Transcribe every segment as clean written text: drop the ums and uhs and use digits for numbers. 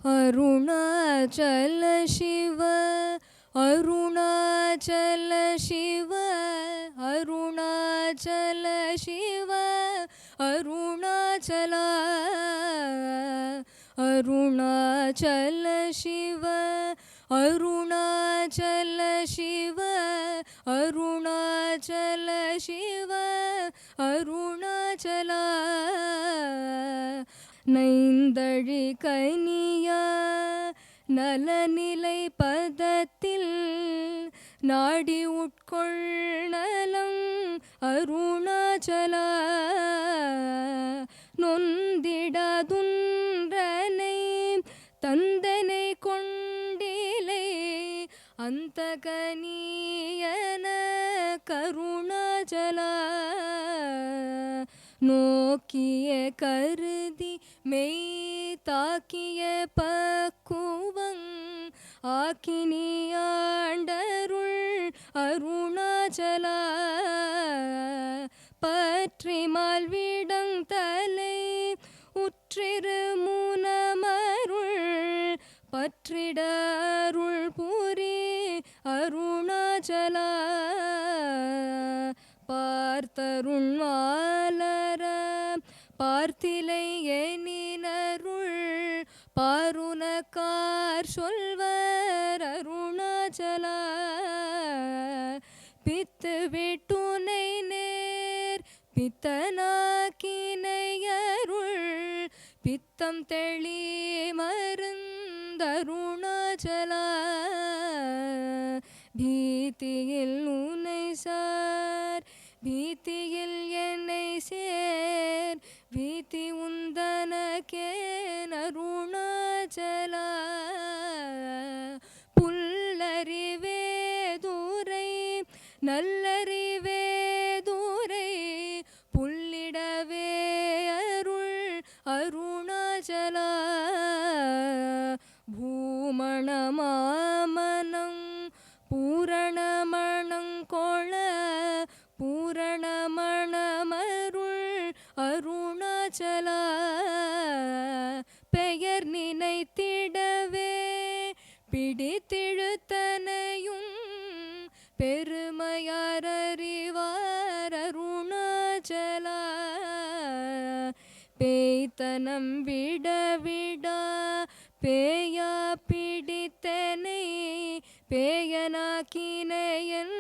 Arunachala Shiva, Arunachala Shiva, Arunachala Shiva, Aruṇāchalā, Arunachala Shiva, Arunachala Shiva, Arunachala Shiva, Aruṇāchalā. நைந்தழி கனியா நலநிலை பதத்தில் நாடி உட்கொள்ளலம் அருணாச்சலா. நொந்திடதுன்றனை தந்தனை கொண்டிலை அந்த கனியன கருணாச்சலா. நோக்கிய கருதி மெய் தாக்கிய பக்குவங் ஆக்கினியாண்டருள் அருணாச்சலா. பற்றி மால்விடங் தலை உற்றிரு முனமருள் பற்றிடருள் புரி அருணாச்சலா. பார்த்தருண் மாலர பார்த்திலை எனினருள் பாருனக்கார் சொல்வர் அருணாச்சலா. பித்து விட்டுனை நேர் பித்தனாக்கினையருள் பித்தம் தெளி மருந்தருணாச்சலா. பீதியில் உனை சார் பீதியில் என்னை சேர் பீதி உந்தனக்கே அருணாச்சலா. புல்லறிவே தூரை நல்லறிவே தூரை புல்லிடவே அருள் அருணாச்சலா. பூமணமாமனம் பூரணமணங்கொள பூரணமணமருள் அருணாச்சலா. பெயர்-ninait பிடித்திழுத்தனையும் பெருமையார் அறிவார் Arunachala. Pēit-tanam vida-viḍāp piḍit piḍit-tenaip Pēia-nāk kinai-yen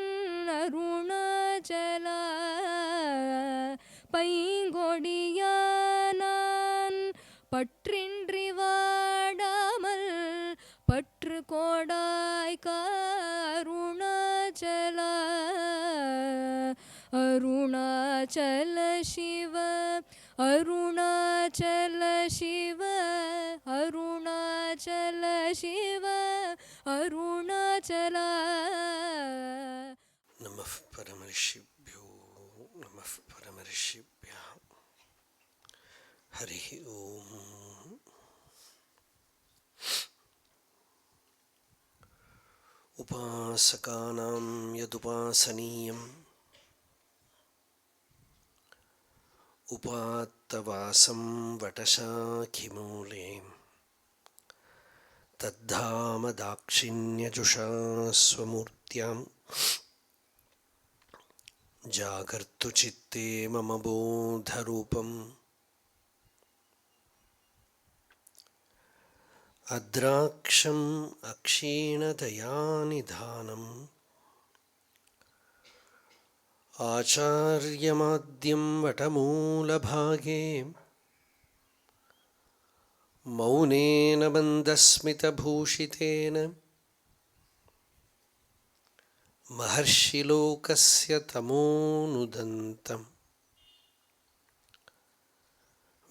Aruṇāchalā. பைங்கொடியானான் பற்றின்றி வாடாமல் பற்று கோடாய் அருணாச்சலா. அருணாச்சல சிவ அருணாச்சல சிவ அருணாச்சல சிவ அருணாச்சலா. நமः பரமரிஷிभ्यो நமः பரமரிஷிभ्यः. ஹரி ஓம். உபாசகானாம் யதுபாசனீயம் உபாத்தவாசம் வடசாகிமூலே தத்தாம தாக்ஷிண்யஜுஷா ஸ்வமூர்த்யாம் ஜாகர்த்து சித்தே மம போதரூபம். அத்ராக்ஷம் அக்ஷீணதயாநிதானம் ஆச்சார்யமாத்யம் வடமூலபாகே மௌனேன மந்தஸ்மிதபூஷிதேன மஹர்ஷிலோகஸ்ய தமோனுதந்தம்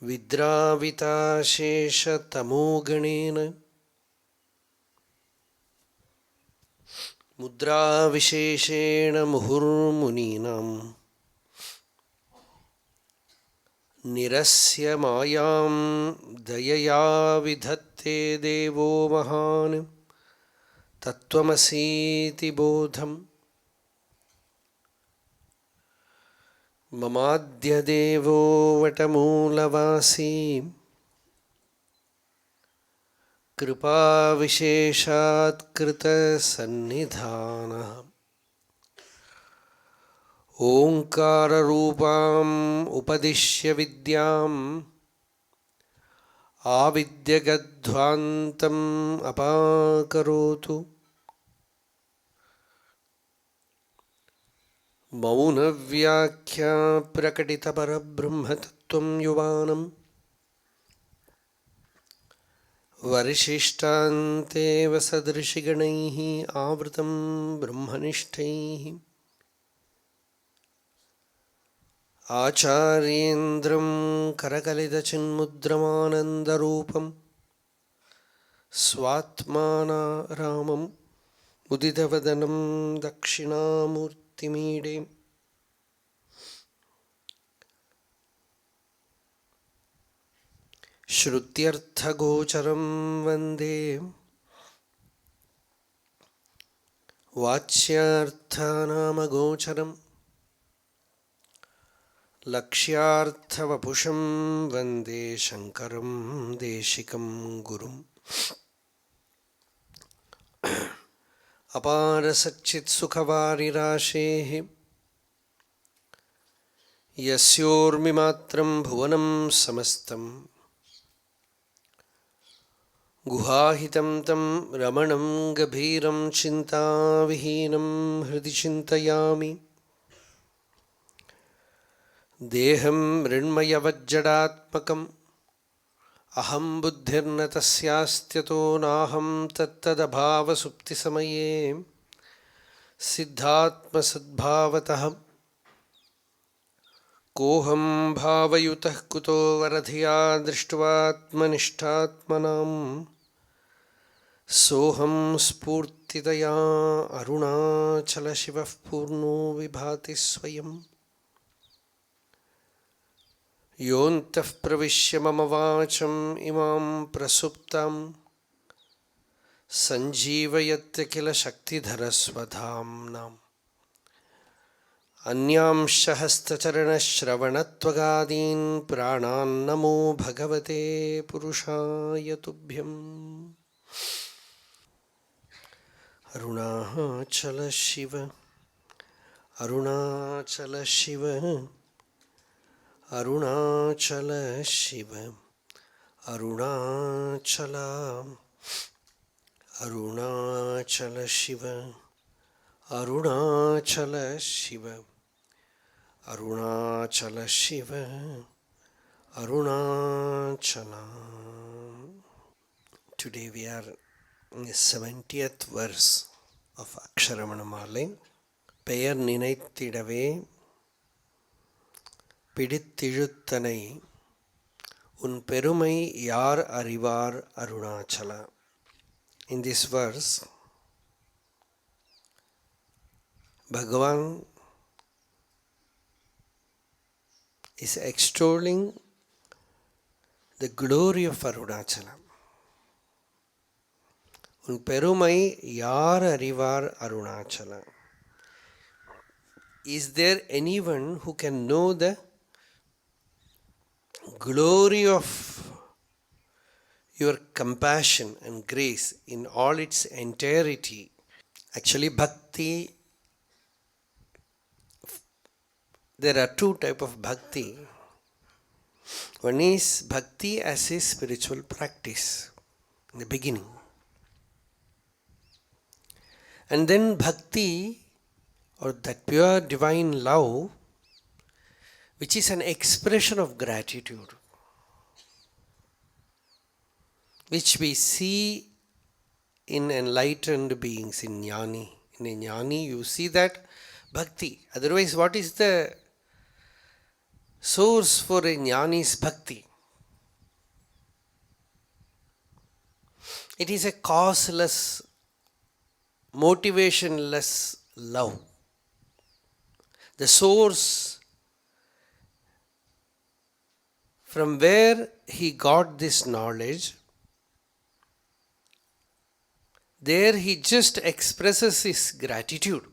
வித்ராவிதாசேஷதமோகணேன முத்ராவிசேஷேண முहुर्முனீனாம் நிரஸ்ய மாயாம் தயயா விதத்தே தேவோ மகான் தத்வமசீதி போதம். மமாத்ய தேவோ வடமூலவாசி कृपाविशेषात् कृतसन्निधानः ओङ्काररूपाम् उपदिश्य विद्याम् आविद्यगध्वान्तम् अपाकरोतु मौनव्याख्या प्रकटितपरब्रह्मतत्त्वं युवानम् वरिशिष्टान्तेव सदृशिगणैः आवृतं ब्रह्मनिष्ठैः आचार्येन्द्रं करकलितचिन्मुद्रमानन्दरूपं स्वात्मानारामं मुदितवदनं दक्षिणामूर्तिमीडे श्रुत्यर्थगोचरं वन्दे वाच्यार्थानामगोचरम् लक्ष्यार्थवपुषं वन्दे शङ्करं देशिकं गुरुम् अपारसच्चित्सुखवारिराशेः यस्योर्मिमात्रं भुवनं समस्तं गुहाहितं तं रमणं गभीरं चिन्ताविहीनं हृदि चिन्तयामि देहं मृण्मयवज्जडात्मकम् अहं बुद्धिर्न तस्यास्त्यतो नाहं तत्तदभावसुप्तिसमये सिद्धात्मसद्भावतः कोऽहं भावयुतः कुतो वरधिया दृष्ट्वात्मनिष्ठात्मनां सोऽहं स्फूर्तितया अरुणाचलशिवः पूर्णो विभाति स्वयम् योऽन्तः प्रविश्य मम वाचम् इमां प्रसुप्तां सञ्जीवयत्य किल शक्तिधरस्वधाम्नाम् अन्यांश्च हस्तचरणश्रवणत्वगादीन् प्राणान्नमो भगवते पुरुषाय तुभ्यम् Arunachal Shiv Arunachal Shiv Arunachal Shiv Arunachala Arunachal Shiv Arunachal Shiv Arunachal Shiv Arunachala. Today we are in the 70th verse of Aksharamanamalai. Peiar-ninait tiḍavē piḍit-tizhut tanai un Perumai-yār aṛivār Aruṇāchalā. In this verse, Bhagavan is extolling the glory of Aruṇāchala. Un Perumai-yār aṛivār Aruṇāchalā. Is there anyone who can know the glory of your compassion and grace in all its entirety? Actually, bhakti, there are two types of bhakti. One is bhakti as a spiritual practice in the beginning. And then bhakti, or that pure divine love, which is an expression of gratitude, which we see in enlightened beings, in jnani. In a jnani, you see that bhakti. Otherwise, what is the source for a jnani's bhakti? It is a causeless, motivationless love. The source from where he got this knowledge, there he just expresses his gratitude.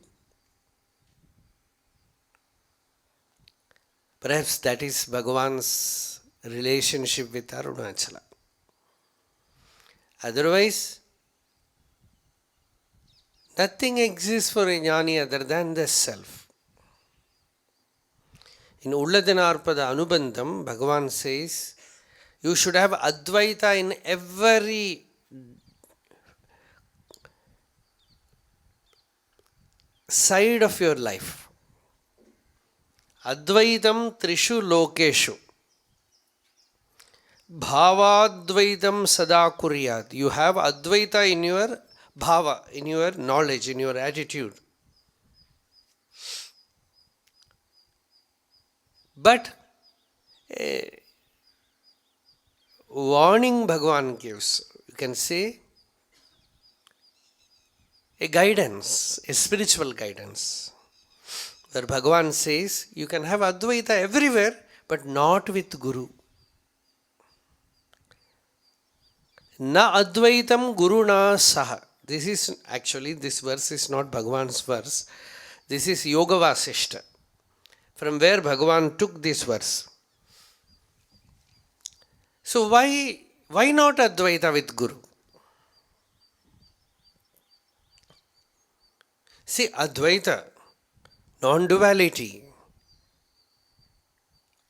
Perhaps that is Bhagavan's relationship with Arunachala. Otherwise, nothing exists for a jnani other than the self. In Ulladinarpada Anubandham, Bhagavan says, you should have Advaita in every side of your life. Advaitam Trishu Lokeshu. Bhavadvaitam Sada Kuryat. You have Advaita in your bhava, in your knowledge, in your attitude. But a warning Bhagavan gives, you can say, a guidance, a spiritual guidance, where Bhagavan says, you can have Advaita everywhere, but not with Guru. Na Advaitam Guruna Saha. This verse is not Bhagavan's verse. This is Yoga Vasishta, from where Bhagavan took this verse. So why not Advaita with Guru? See, Advaita, non-duality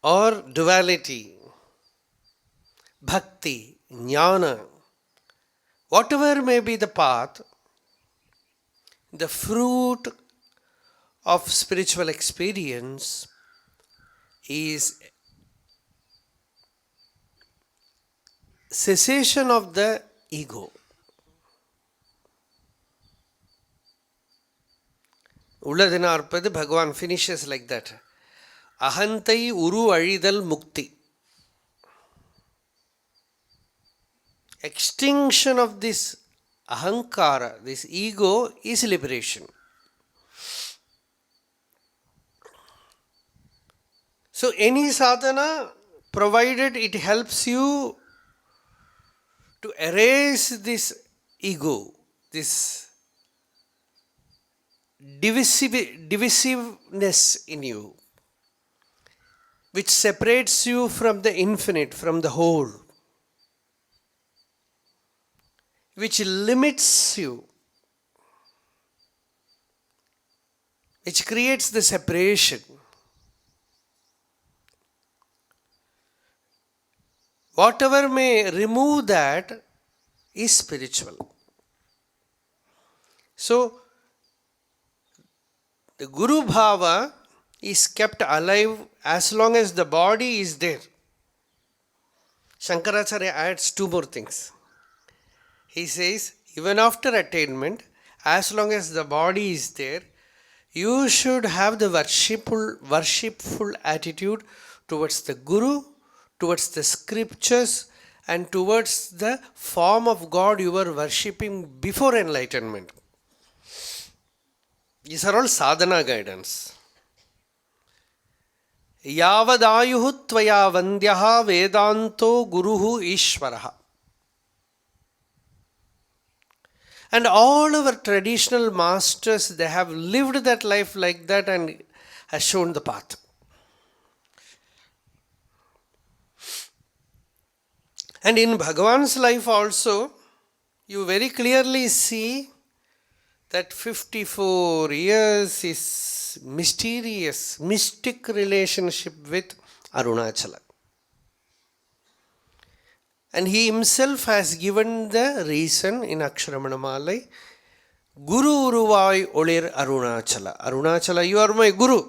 or duality, bhakti, jnana, whatever may be the path, the fruit of spiritual experience is cessation of the ego. Ulladinarpada Bhagavan finishes like that. Ahantai uru aridal mukti. Extinction of this ahankara, this ego, is liberation. So any sadhana, provided it helps you to erase this ego, this divisiveness in you, which separates you from the infinite, from the whole, which limits you, which creates the separation. Whatever may remove that is spiritual. So, the Guru Bhava is kept alive as long as the body is there. Shankaracharya adds two more things. He says, even after attainment, as long as the body is there, you should have the worshipful attitude towards the Guru, towards the scriptures, and towards the form of God you were worshipping before enlightenment. These are all sadhana guidance. Yavadayuhu tvaya vandyaha vedanto guruhu ishvaraha. And all our traditional masters, they have lived that life like that and has shown the path. And in Bhagavan's life also, you very clearly see that 54 years is mysterious, mystic relationship with Arunachala. And he himself has given the reason in Aksharamanamalai, Guru Uruvai Olir Arunachala. Arunachala, you are my Guru.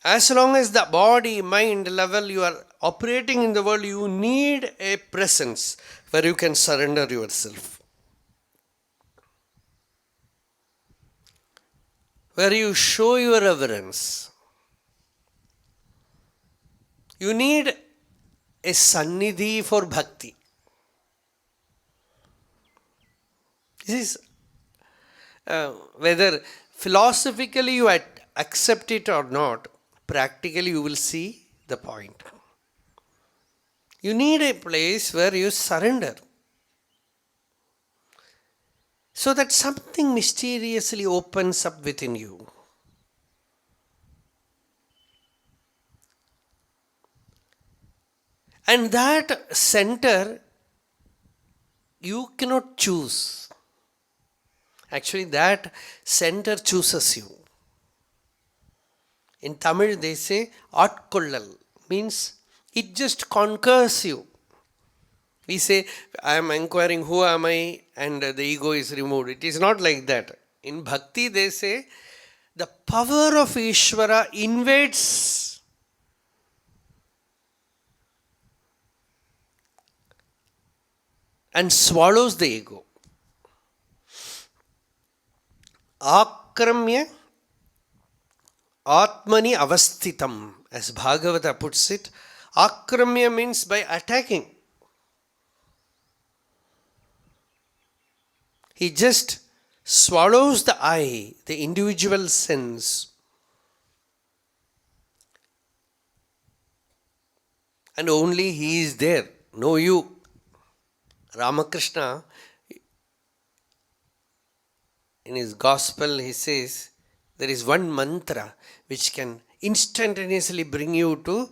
As long as the body, mind level you are operating in the world, you need a presence where you can surrender yourself. Where you show your reverence. You need a sannidhi for bhakti. This is whether philosophically you accept it or not, practically you will see the point. You need a place where you surrender, so that something mysteriously opens up within you. And that center, you cannot choose. Actually, that center chooses you. In Tamil, they say, Atkollal, means it just conquers you. We say, I am inquiring who am I, and the ego is removed. It is not like that. In Bhakti, they say, the power of Ishvara invades and swallows the ego. Akramya Atmani avasthitam, as Bhagavata puts it. Akramya means by attacking. He just swallows the I, the individual sense. And only he is there, no you. Ramakrishna, in his gospel, he says, there is one mantra which can instantaneously bring you to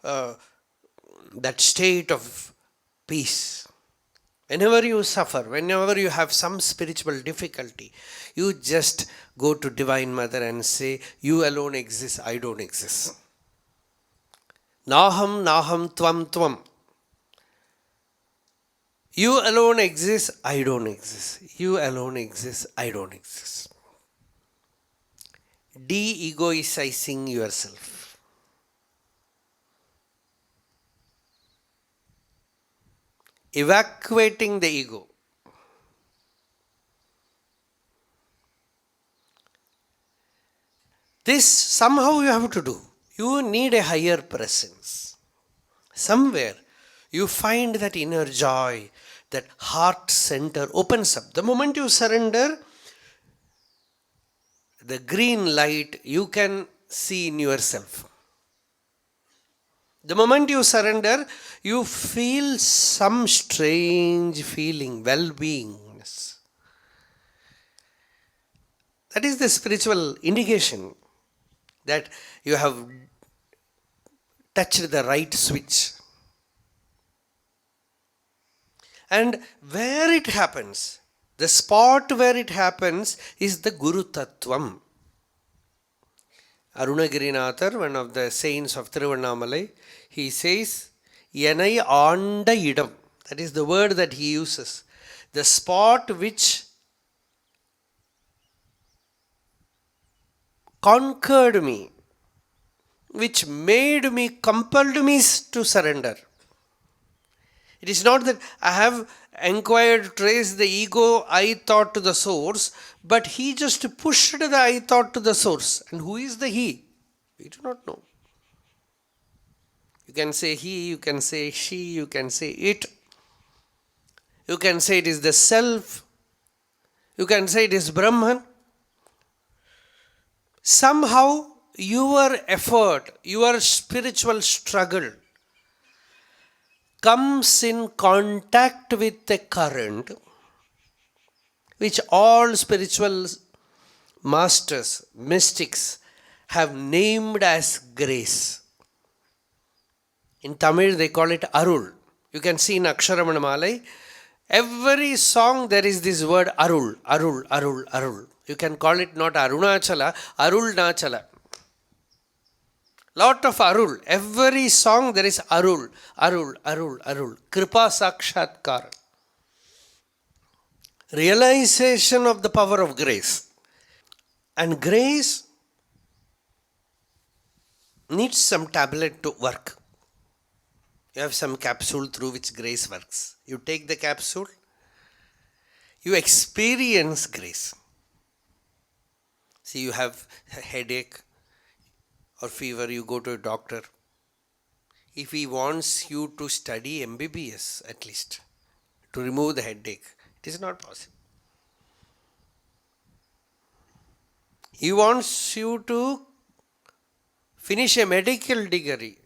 that state of peace. Whenever you suffer, whenever you have some spiritual difficulty, you just go to Divine Mother and say, you alone exist, I don't exist. Naham, naham, tvam, tvam. You alone exist, I don't exist. You alone exist, I don't exist. De-egoicizing yourself. Evacuating the ego. This somehow you have to do. You need a higher presence. Somewhere you find that inner joy, that heart center opens up. The moment you surrender, the green light you can see in yourself. The moment you surrender, you feel some strange feeling, well-beingness. That is the spiritual indication that you have touched the right switch. And where it happens, the spot where it happens is the Guru Tattvam. Arunagirinathar, one of the saints of Tiruvannamalai, he says, Yenai Anda Idam. That is the word that he uses. The spot which conquered me, which made me, compelled me to surrender. It is not that I have inquired, traced the ego, I thought to the source, but he just pushed the I thought to the source. And who is the he? We do not know. You can say he, you can say she, you can say it. You can say it is the self. You can say it is Brahman. Somehow your effort, your spiritual struggle comes in contact with a current which all spiritual masters, mystics have named as grace. In Tamil they call it Arul. You can see in Aksharamanamalai, every song there is this word Arul, Arul, Arul, Arul. You can call it not Aruṇāchalā, Aruṇāchalā. Lot of Arul. Every song there is Arul, Arul, Arul, Arul. Kripa Sakshatkar. Realization of the power of grace. And grace needs some tablet to work. You have some capsule through which grace works. You take the capsule, you experience grace. See, you have a headache or fever, you go to a doctor. If he wants you to study MBBS at least, to remove the headache, it is not possible. He wants you to finish a medical degree.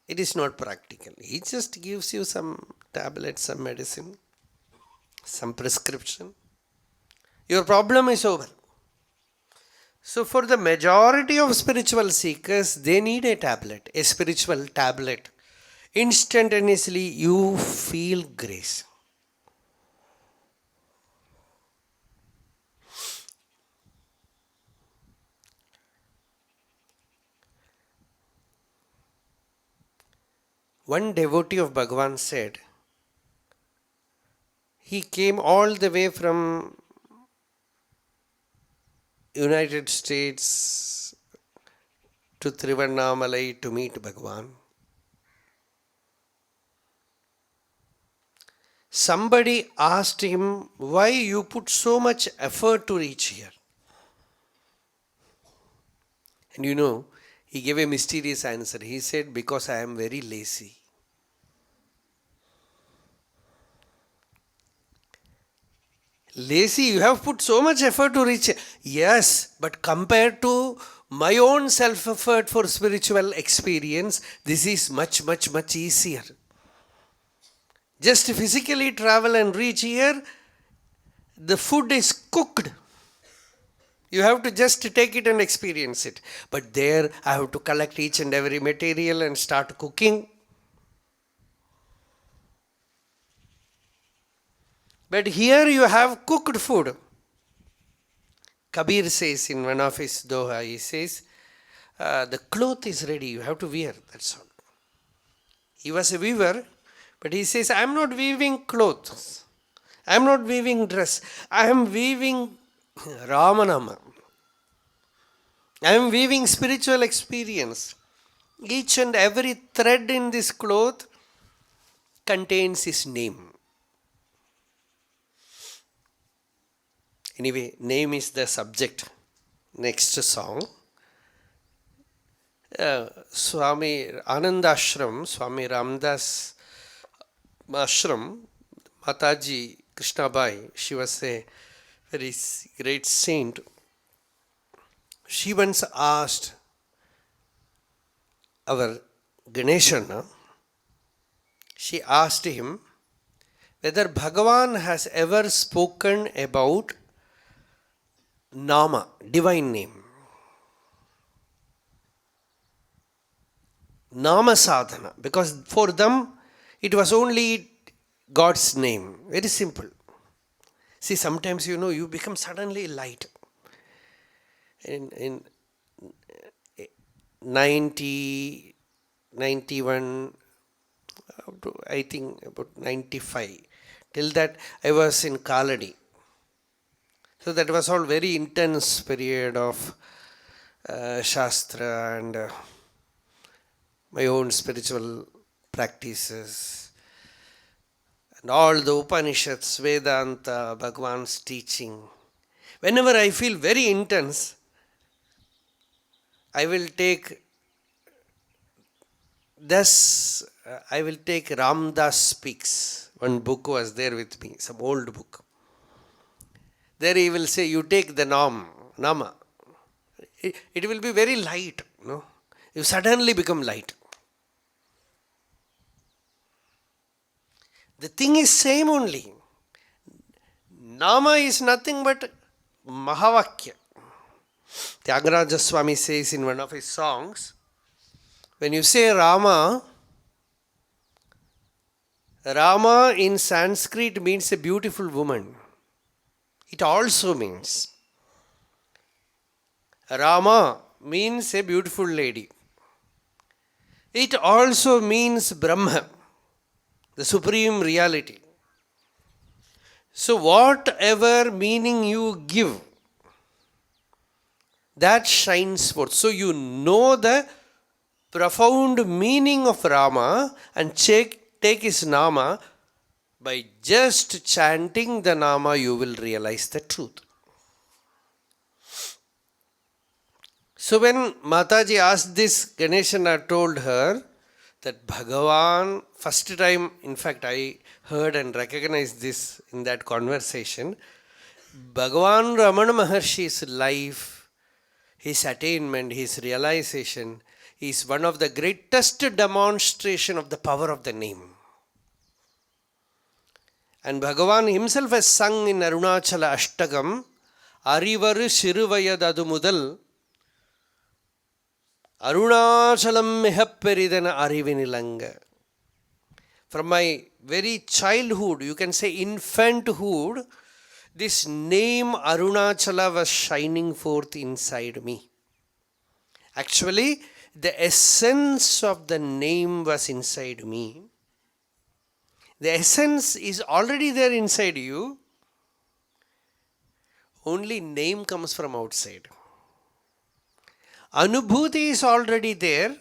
It is not practical. He just gives you some tablets, some medicine, some prescription. Your problem is over. So for the majority of spiritual seekers, they need a tablet, a spiritual tablet. Instantaneously you feel grace. One devotee of Bhagavan said, he came all the way from United States to Tiruvannamalai to meet Bhagavan. Somebody asked him, why you put so much effort to reach here? And he gave a mysterious answer. He said, because I am very lazy. Lazy, you have put so much effort to reach here. Yes, but compared to my own self-effort for spiritual experience, this is much, much, much easier. Just physically travel and reach here, the food is cooked. You have to just take it and experience it. But there, I have to collect each and every material and start cooking. But here you have cooked food. Kabir says in one of his doha, he says, the cloth is ready, you have to wear, that's all. He was a weaver, but he says, I am not weaving clothes. I am not weaving dress. I am weaving Ramana. I am weaving spiritual experience. Each and every thread in this cloth contains his name. Anyway, name is the subject. Next song. Swami Ananda Ashram, Swami Ramdas Ashram, Mataji Krishnabai, she was a very great saint. She once asked our Ganeshana, she asked him whether Bhagavan has ever spoken about Nama, divine name. Nama sadhana, because for them it was only God's name. Very simple. See, sometimes you become suddenly light. In 90, 91, I think about 95. Till that I was in Kaladi. So that was all very intense period of Shastra and my own spiritual practices. And all the Upanishads, Vedanta, Bhagavan's teaching. Whenever I feel very intense, I will take Ramdas Speaks. One book was there with me, some old book. There he will say, you take the Nama. It will be very light. You suddenly become light. The thing is same only. Nama is nothing but Mahavakya. Tyagaraja Swami says in one of his songs, when you say Rama in Sanskrit means a beautiful woman. It also means Rama means a beautiful lady. It also means Brahma, the supreme reality. So whatever meaning you give, that shines forth. So you know the profound meaning of Rama and take his Nama. By just chanting the Nama, you will realize the truth. So when Mataji asked this, Ganeshana told her that Bhagavan, first time, in fact, I heard and recognized this in that conversation, Bhagavan Ramana Maharshi's life, his attainment, his realization is one of the greatest demonstration of the power of the name. And Bhagavan himself has sung in Arunachala Ashtagam, Arivaru Shiruvayadadu Mudal Aruṇācalam Mihapperidana Arivinilanga. From my very childhood, you can say infanthood, this name Aruṇāchala was shining forth inside me. Actually, the essence of the name was inside me. The essence is already there inside you. Only name comes from outside. Anubhuti is already there.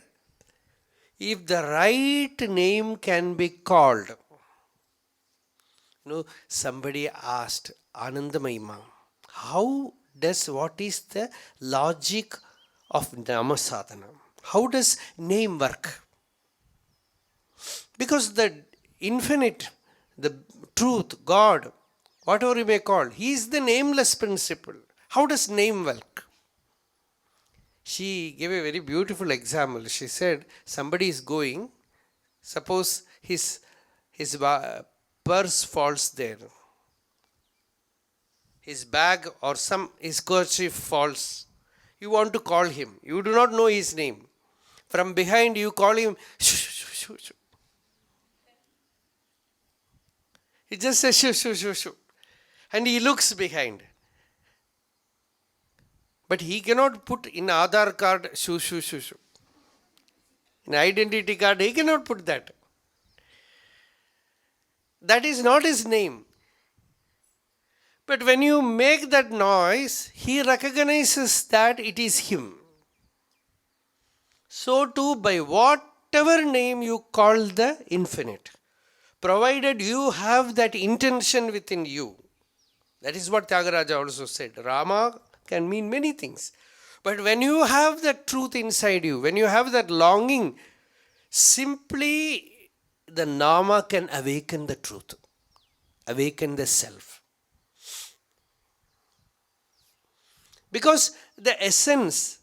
If the right name can be called. Somebody asked Anandamayima, what is the logic of Namasadhana? How does name work? Because the infinite, the truth, God, whatever you may call, He is the nameless principle. How does name work? She gave a very beautiful example. She said, somebody is going, suppose his purse falls there. His bag or his kerchief falls. You want to call him. You do not know his name. From behind you call him, shoo, shoo, shoo, shoo. He just says, shoo, shoo, shoo, shoo. And he looks behind. But he cannot put in Aadhaar card, shoo, shoo, shoo, shoo. In identity card, he cannot put that. That is not his name. But when you make that noise, he recognizes that it is him. So too, by whatever name you call the infinite, provided you have that intention within you. That is what Tyagaraja also said. Rama can mean many things. But when you have that truth inside you, when you have that longing, simply the Nama can awaken the truth, awaken the self. Because the essence,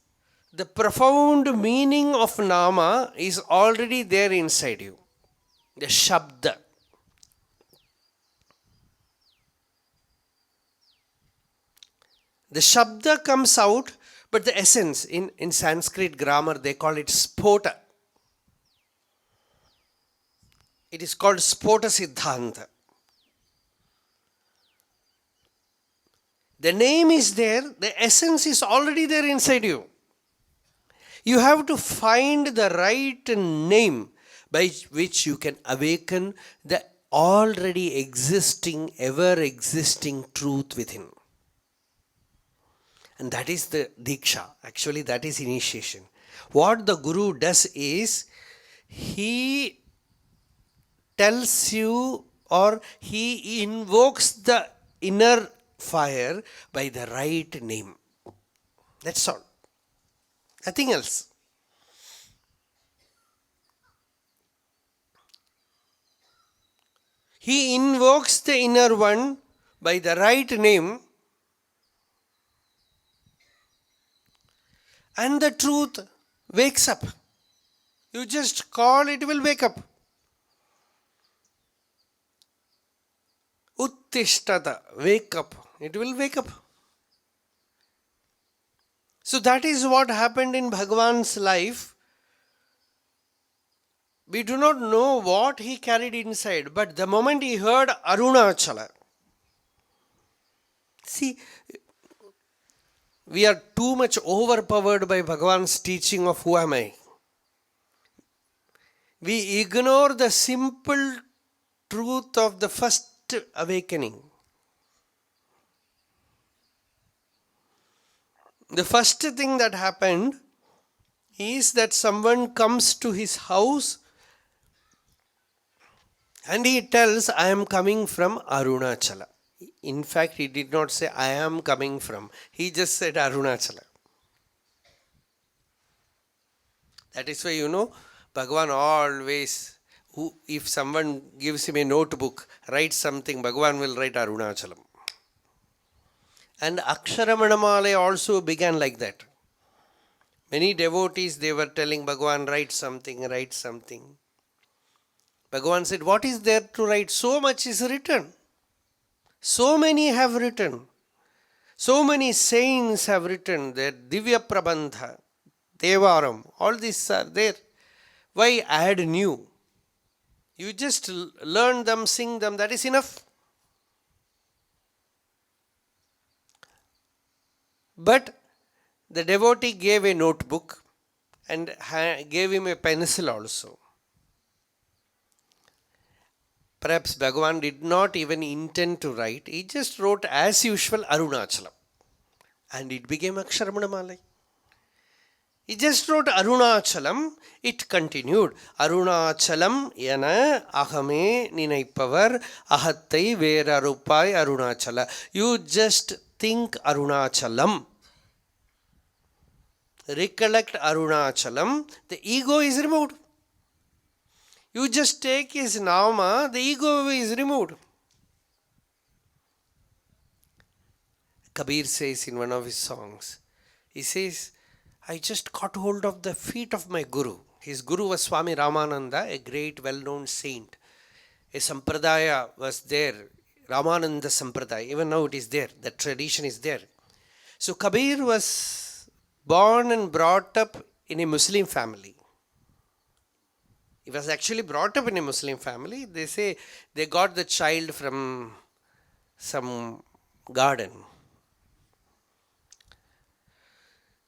the profound meaning of Nama is already there inside you. The Shabda. The Shabda comes out, but the essence, in Sanskrit grammar, they call it spota. It is called spota siddhanta. The name is there, the essence is already there inside you. You have to find the right name by which you can awaken the already existing, ever existing truth within. And that is the Diksha. Actually, that is initiation. What the Guru does is, he tells you or he invokes the inner fire by the right name. That's all. Nothing else. He invokes the inner one by the right name, and the truth wakes up. You just call, it will wake up. Uttishtata, wake up. It will wake up. So that is what happened in Bhagavan's life. We do not know what he carried inside, but the moment he heard Arunachala, see, we are too much overpowered by Bhagavan's teaching of who am I. We ignore the simple truth of the first awakening. The first thing that happened is that someone comes to his house and he tells, I am coming from Arunachala. In fact, he did not say, I am coming from. He just said Arunachala. That is why, Bhagavan always, if someone gives him a notebook, write something, Bhagavan will write Aruṇācalam. And Aksharamanamalai also began like that. Many devotees, they were telling Bhagavan, write something, write something. Bhagavan said, what is there to write? So much is written. So many have written. So many saints have written their Divya Prabandha, Devaram, all these are there. Why add new? You just learn them, sing them, that is enough. But the devotee gave a notebook and gave him a pencil also. Perhaps Bhagavan did not even intend to write. He just wrote as usual Arunachala. And it became Aksharamanamalai. He just wrote Aruṇāchalam. It continued. Aruṇāchalam yana ahame ninaipavar ahattai verarupai Aruṇāchala. You just think Aruṇāchalam. Recollect Aruṇāchalam. The ego is removed. You just take his nama, the ego is removed. Kabir says in one of his songs, he says, I just caught hold of the feet of my guru. His guru was Swami Ramananda, a great well-known saint. A sampradaya was there, Ramananda sampradaya. Even now it is there, the tradition is there. So Kabir was born and brought up in a Muslim family. He was actually brought up in a Muslim family. They say they got the child from some garden.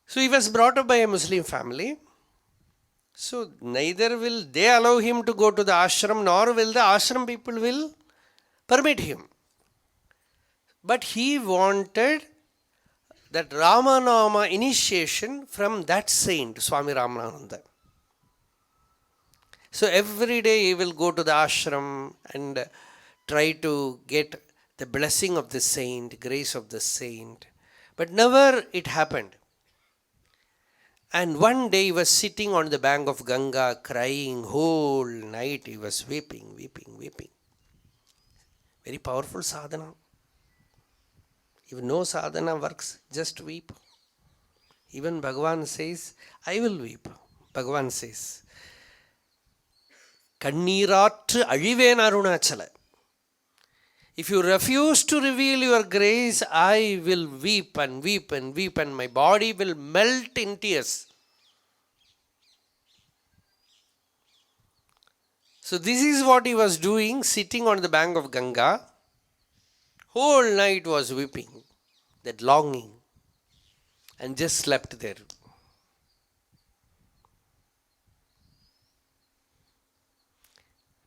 So he was brought up by a Muslim family. So neither will they allow him to go to the ashram, nor will the ashram people will permit him. But he wanted that Ramanama initiation from that saint, Swami Ramananda. So every day he will go to the ashram and try to get the blessing of the saint, grace of the saint. But never it happened. And one day he was sitting on the bank of Ganga crying whole night. He was weeping. Very powerful sadhana. If no sadhana works, just weep. Even Bhagavan says, I will weep. Bhagavan says, Kannīrāttru aṛivēn Aruṇāchalā. If you refuse to reveal your grace, I will weep and weep and weep, and my body will melt in tears. So this is what he was doing, sitting on the bank of Ganga. Whole night was weeping, that longing, and just slept there.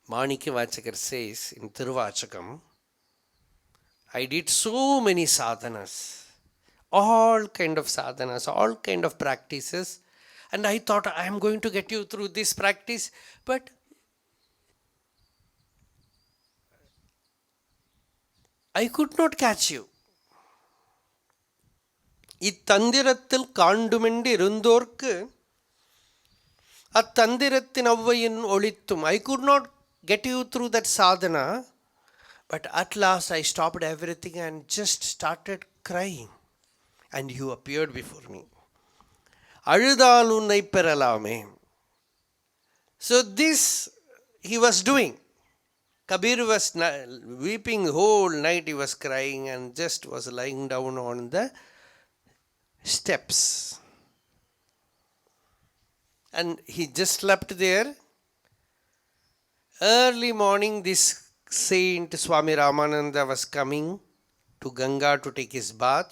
Manikya says in Tiruvachakam, I did so many sadhanas, all kind of sadhanas, all kind of practices, and I thought I am going to get you through this practice, but I could not catch you. இத்தந்திரத்தில் காண்டுமென்று இருந்தோர்க்கு அத்தந்திரத்தின் அவ்வையின் ஒளித்தும். I could not get you through that sadhana, but at last I stopped everything and just started crying, and you appeared before me. அழுதால் உன்னை பெறலாமே. So this he was doing. Kabir was weeping whole night, he was crying and just was lying down on the steps. And he just slept there. Early morning, this saint Swami Ramananda was coming to Ganga to take his bath.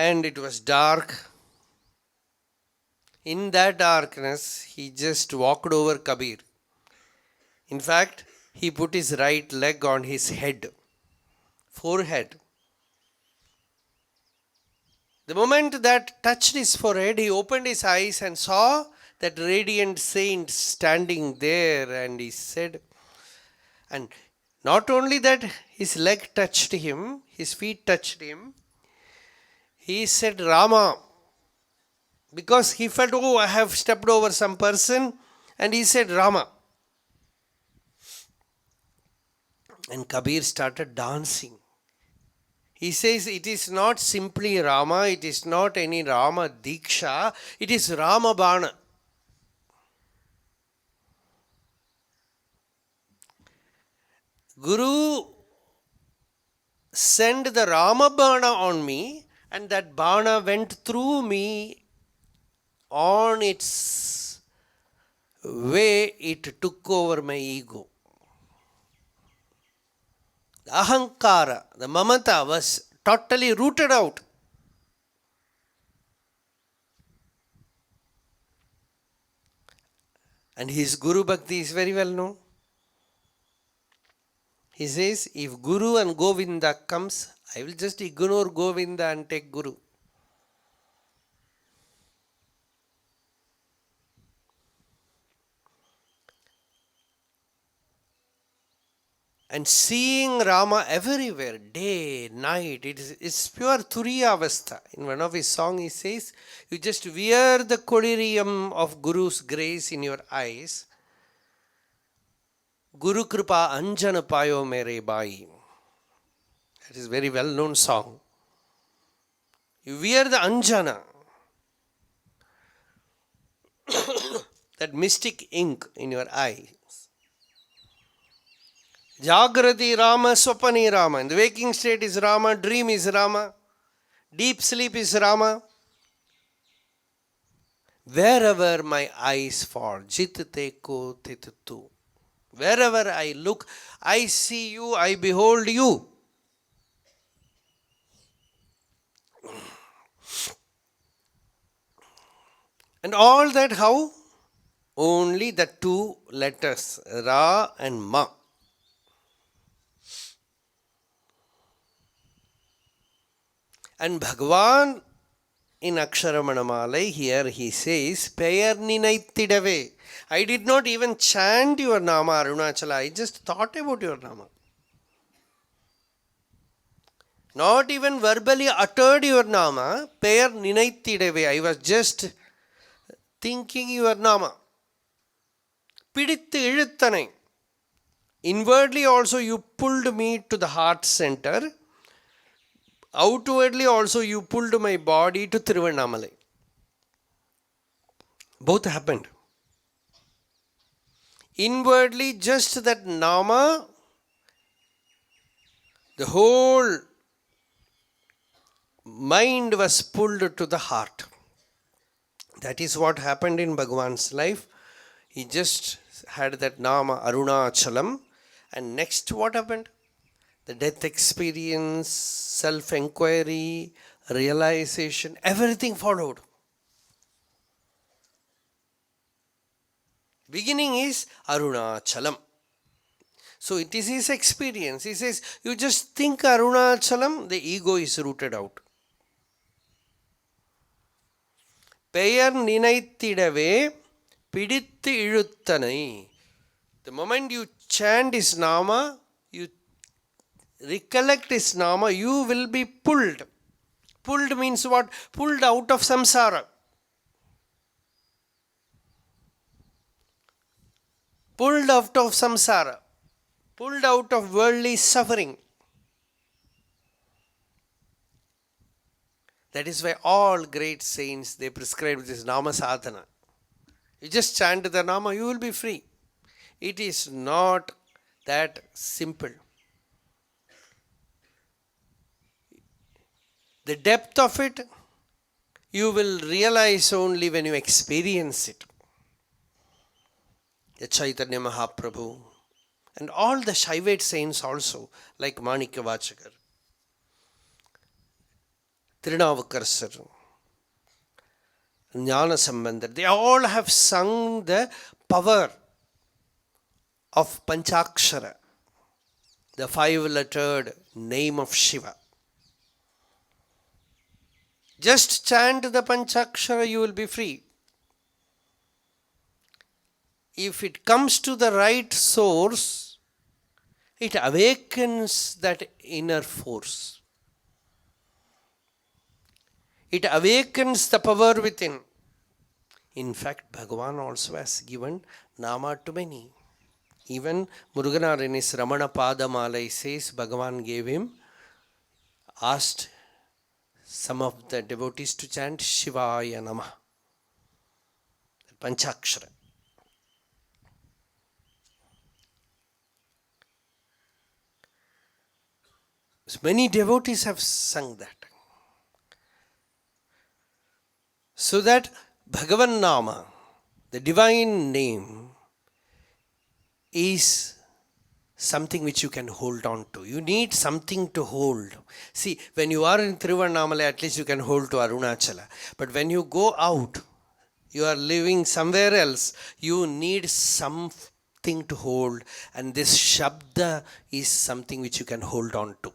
And it was dark. In that darkness, he just walked over Kabir. In fact, he put his right leg on his head, forehead. The moment that touched his forehead, he opened his eyes and saw that radiant saint standing there, and he said, and not only that his leg touched him, his feet touched him, he said Rama, because he felt, oh, I have stepped over some person, and he said Rama. And Kabir started dancing. He says it is not simply Rama, it is not any Rama Diksha, it is Rama Bana. Guru send the Rama Bana on me, and that Bana went through me on its way, it took over my ego. The ahankara, the mamata was totally rooted out. And his Guru Bhakti is very well known. He says, if Guru and Govinda comes, I will just ignore Govinda and take Guru. And seeing Rama everywhere, day, night, it's pure Turiya Avastha. In one of his songs he says, you just wear the collyrium of Guru's grace in your eyes. Guru Kripa Anjana Payo Mere Bai. That is a very well known song. You wear the Anjana, that mystic ink in your eye. Jagrati Rama, Swapani Rama. In the waking state is Rama, dream is Rama, deep sleep is Rama. Wherever my eyes fall, jit ko tiḍavē. Wherever I look, I see you, I behold you. And all that how? Only the two letters, Ra and Ma. And Bhagavan in Aksharamanamalai, here he says, Peiar-ninait tiḍavē. I did not even chant your Nama, Arunachala. I just thought about your Nama. Not even verbally uttered your Nama, Peiar-ninait tiḍavē. I was just thinking your Nama. Piḍit-tizhut. Inwardly also you pulled me to the heart center. Outwardly also you pulled my body to Tiruvannamalai. Both happened. Inwardly just that Nama, the whole mind was pulled to the heart. That is what happened in Bhagavan's life. He just had that Nama Aruṇāchalam. And next what happened? The death experience, self-enquiry, realization, everything followed. Beginning is Aruṇāchalam. So it is his experience. He says, you just think Aruṇāchalam, the ego is rooted out. Pēiar-ninait tiḍavē, piḍit-tizhut. The moment you chant his Nama, you recollect his Nama, you will be pulled. Pulled means what? Pulled out of samsara. Pulled out of samsara. Pulled out of worldly suffering. That is why all great saints, they prescribe this Nama sadhana. You just chant the Nama, you will be free. It is not that simple. The depth of it, you will realize only when you experience it. The Chaitanya Mahaprabhu and all the Shaivite saints also, like Manikya Vachakar, Tirunavukkarasar, Jnana Sambandhar, they all have sung the power of Panchakshara, the five-lettered name of Shiva. Just chant the Panchakshara, you will be free. If it comes to the right source, it awakens that inner force. It awakens the power within. In fact, Bhagavan also has given Nama to many. Even Muruganar in his Ramana Padamalai says, Bhagavan gave him, asked some of the devotees to chant Shivaya Namah, Panchakshara. Many devotees have sung that. So that Bhagavan Nama, the divine name, is something which you can hold on to. You need something to hold. See, when you are in Tiruvannamalai, at least you can hold to Arunachala. But when you go out, you are living somewhere else, you need something to hold. And this Shabda is something which you can hold on to.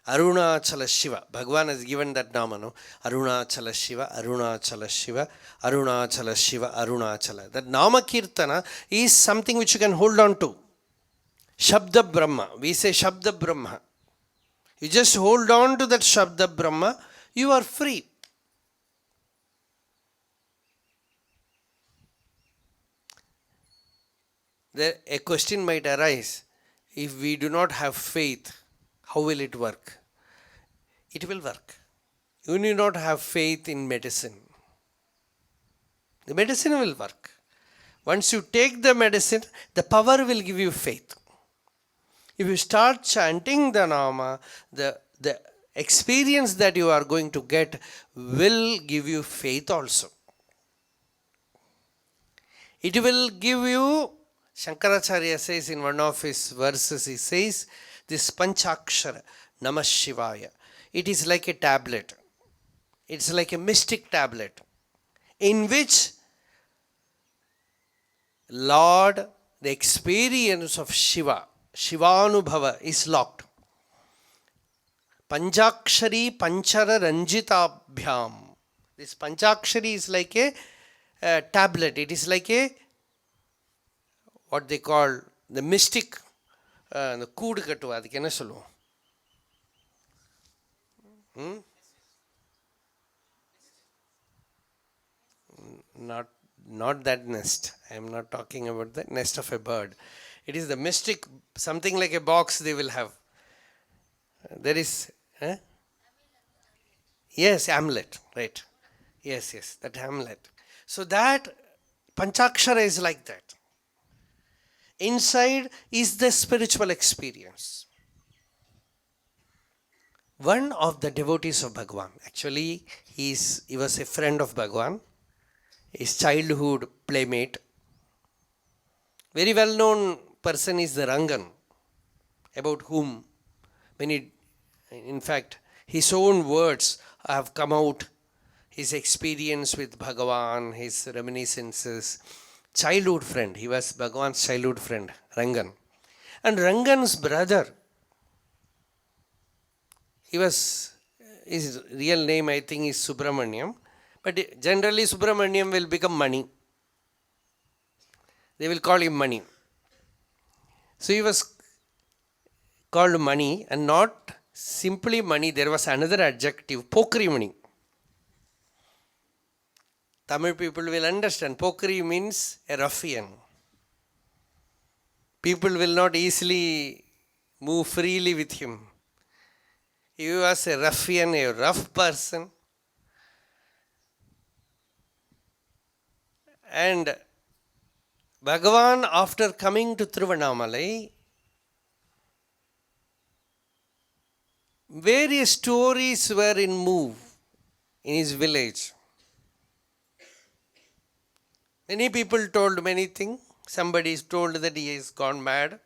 Arunachala Shiva. Bhagavan has given that nama, no? Arunachala Shiva, Arunachala Shiva, Arunachala Shiva, Arunachala. That nama kirtana is something which you can hold on to. Shabda Brahma. We say Shabda Brahma. You just hold on to that Shabda Brahma, you are free. There, a question might arise. If we do not have faith, how will it work? It will work. You need not have faith in medicine. The medicine will work. Once you take the medicine, the power will give you faith. If you start chanting the Nama, the experience that you are going to get will give you faith also. It will give you, Shankaracharya says in one of his verses, he says, this Panchakshara, Namah Shivaya. It is like a tablet. It's like a mystic tablet in which Lord, the experience of Shiva, Shivanubhava is locked. Panchakshari Panchara Ranjitabhyam. This Panchakshari is like a tablet. It is like a, what they call the mystic, the Kood Kattuva, adukku enna solluvom? Not that nest. I am not talking about the nest of a bird. It is the mystic, something like a box they will have. There is, yes, amulet, right. Yes, that amulet. So that Panchakshara is like that. Inside is the spiritual experience. One of the devotees of Bhagavan, actually he was a friend of Bhagavan, his childhood playmate. Very well known person is the Rangan, about whom in fact his own words have come out, his experience with Bhagavan, his reminiscences. Childhood friend, he was Bhagavan's childhood friend, Rangan. And Rangan's brother, his real name I think is Subramaniam, but generally Subramaniam will become Mani. They will call him Mani. So he was called Mani, and not simply Mani, there was another adjective, Pokri Mani. Tamil people will understand. Pokri means a ruffian. People will not easily move freely with him. He was a ruffian, a rough person. And Bhagavan, after coming to Tiruvannamalai, various stories were in move in his village. Many people told many things. Somebody told that he has gone mad.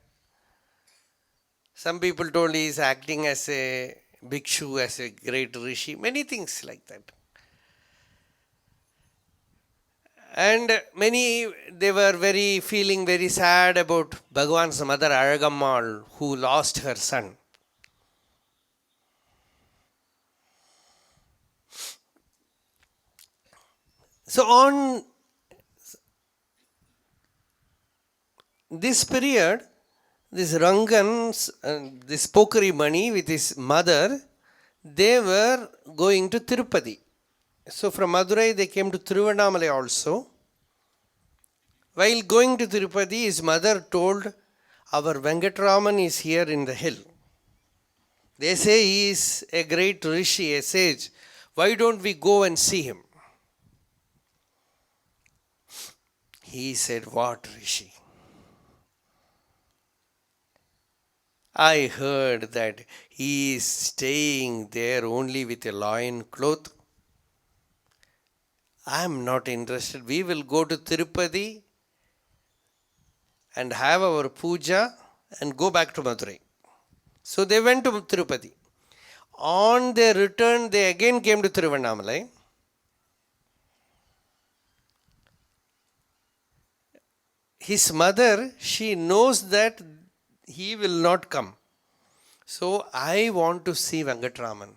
Some people told he is acting as a bhikshu, as a great rishi. Many things like that. And many, they were feeling very sad about Bhagavan's mother Azhagammal, who lost her son. So on this period, this Rangan, this Pokri Mani with his mother, they were going to Tirupati. So from Madurai they came to Tiruvannamalai also. While going to Tirupati, his mother told, our Venkatraman is here in the hill. They say he is a great rishi, a sage. Why don't we go and see him? He said, what rishi? I heard that he is staying there only with a loin cloth. I am not interested. We will go to Tirupati and have our puja and go back to Madurai. So they went to Tirupati. On their return, they again came to Tiruvannamalai. His mother, she knows that he will not come. So I want to see Venkatraman.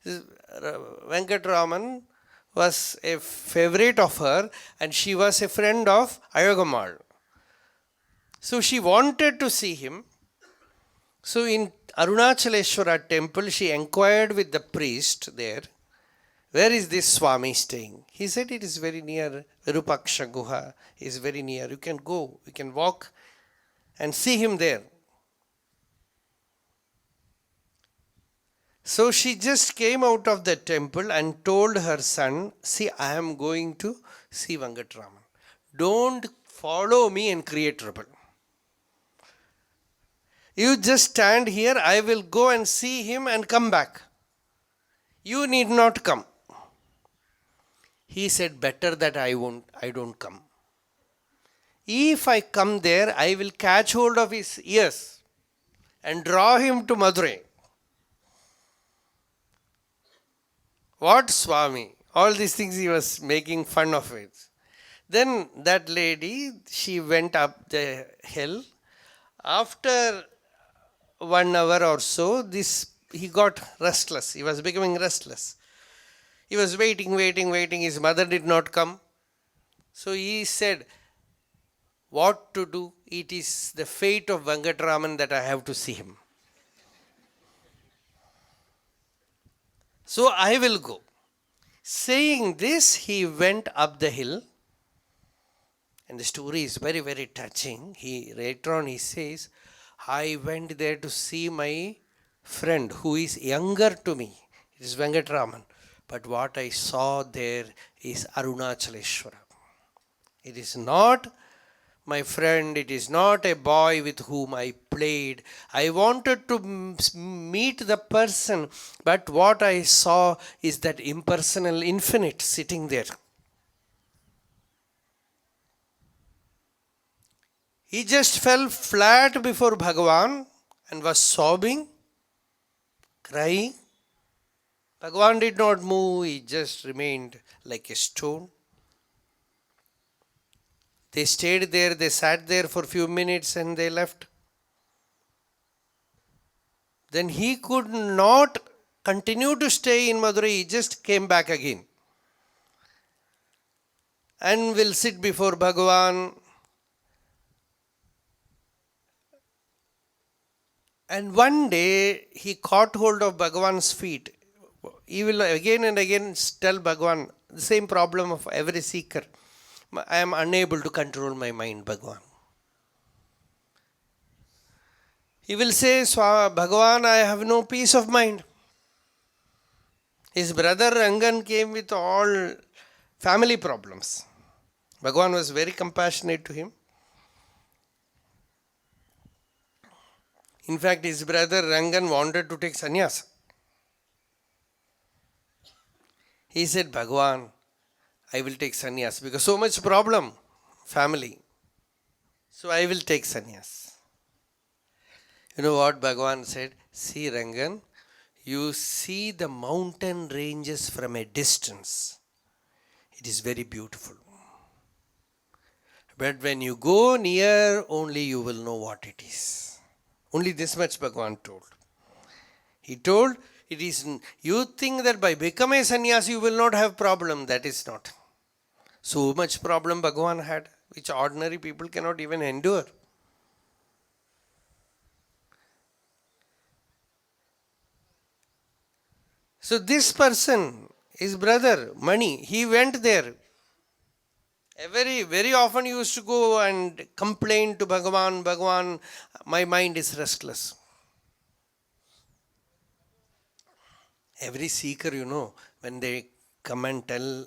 Venkatraman was a favorite of her and she was a friend of Ayagammal. So she wanted to see him. So in Arunachaleshwara temple, she inquired with the priest there, where is this Swami staying? He said it is very near Virupaksha Guha. He is very near. You can go, you can walk and see him there. So she just came out of the temple and told her son, see, I am going to see Venkatraman. Don't follow me and create trouble. You just stand here, I will go and see him and come back. You need not come. He said, better that I don't come. If I come there, I will catch hold of his ears and draw him to Madurai. What Swami? All these things he was making fun of it. Then that lady, she went up the hill. After 1 hour or so, he got restless. He was becoming restless. He was waiting. His mother did not come. So he said, what to do? It is the fate of Venkatraman that I have to see him. So I will go. Saying this, he went up the hill. And the story is very, very touching. Later on he says, I went there to see my friend who is younger to me. It is Venkatraman. But what I saw there is Arunachaleshwara. It is not my friend, it is not a boy with whom I played. I wanted to meet the person, but what I saw is that impersonal infinite sitting there. He just fell flat before Bhagavan and was sobbing, crying. Bhagavan did not move, he just remained like a stone. They stayed there, they sat there for a few minutes and they left. Then he could not continue to stay in Madurai, he just came back again. And will sit before Bhagavan. And one day he caught hold of Bhagavan's feet. He will again and again tell Bhagavan the same problem of every seeker. I am unable to control my mind, Bhagavan. He will say, Bhagavan, I have no peace of mind. His brother Rangan came with all family problems. Bhagavan was very compassionate to him. In fact, his brother Rangan wanted to take sannyas. He said, Bhagavan, I will take sannyas because so much problem, family. So I will take sannyas. You know what Bhagavan said? See Rangan, you see the mountain ranges from a distance. It is very beautiful. But when you go near, only you will know what it is. Only this much Bhagavan told. He told, it is, you think that by becoming a sannyasi you will not have problem. That is not. So much problem Bhagavan had, which ordinary people cannot even endure. So this person, his brother, Mani, he went there. Very often he used to go and complain to Bhagavan, Bhagavan, my mind is restless. Every seeker, when they come and tell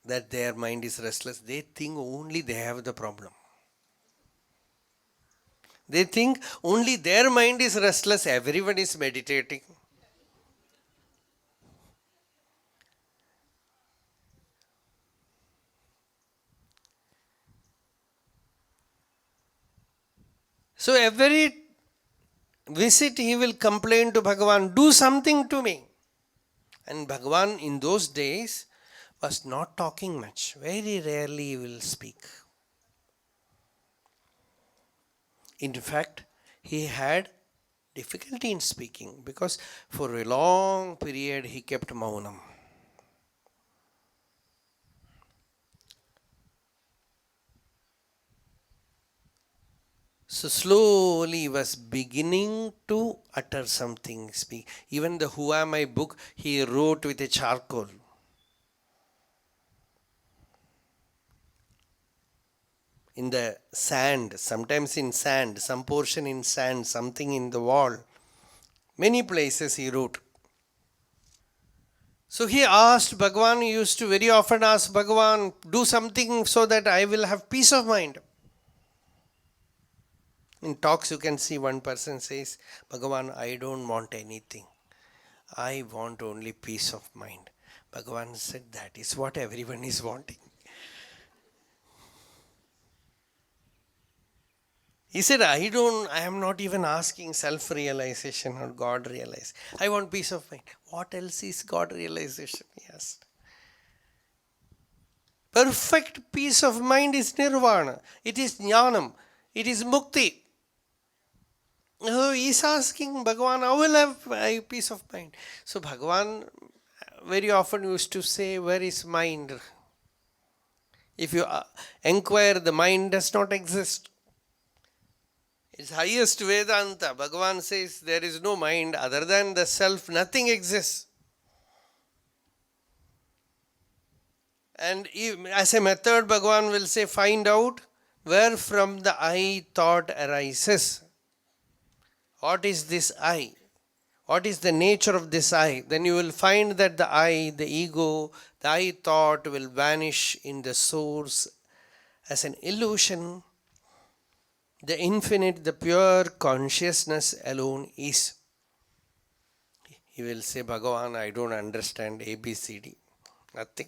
that their mind is restless, they think only they have the problem. They think only their mind is restless, everyone is meditating. So every visit he will complain to Bhagavan, do something to me. And Bhagavan in those days was not talking much. Very rarely he will speak. In fact, he had difficulty in speaking because for a long period he kept maunam. So slowly he was beginning to utter something, speak. Even the Who Am I book he wrote with a charcoal. In the sand, sometimes in sand, some portion in sand, something in the wall. Many places he wrote. So he asked Bhagavan, he used to very often ask Bhagavan, do something so that I will have peace of mind. In talks you can see one person says, Bhagavan, I don't want anything. I want only peace of mind. Bhagavan said, that is what everyone is wanting. He said, I am not even asking self-realization or God realize. I want peace of mind. What else is God realization? He asked. Perfect peace of mind is nirvana. It is jnanam. It is mukti. Oh, he is asking Bhagavan, I will have peace of mind. So Bhagavan very often used to say, where is mind? If you inquire, the mind does not exist. It's highest Vedanta. Bhagavan says there is no mind other than the self, nothing exists. And as a method, Bhagavan will say, find out where from the I thought arises. What is this I? What is the nature of this I? Then you will find that the I, the ego, the I thought will vanish in the source as an illusion. The infinite, the pure consciousness alone is. He will say, Bhagavan, I don't understand ABCD. Nothing.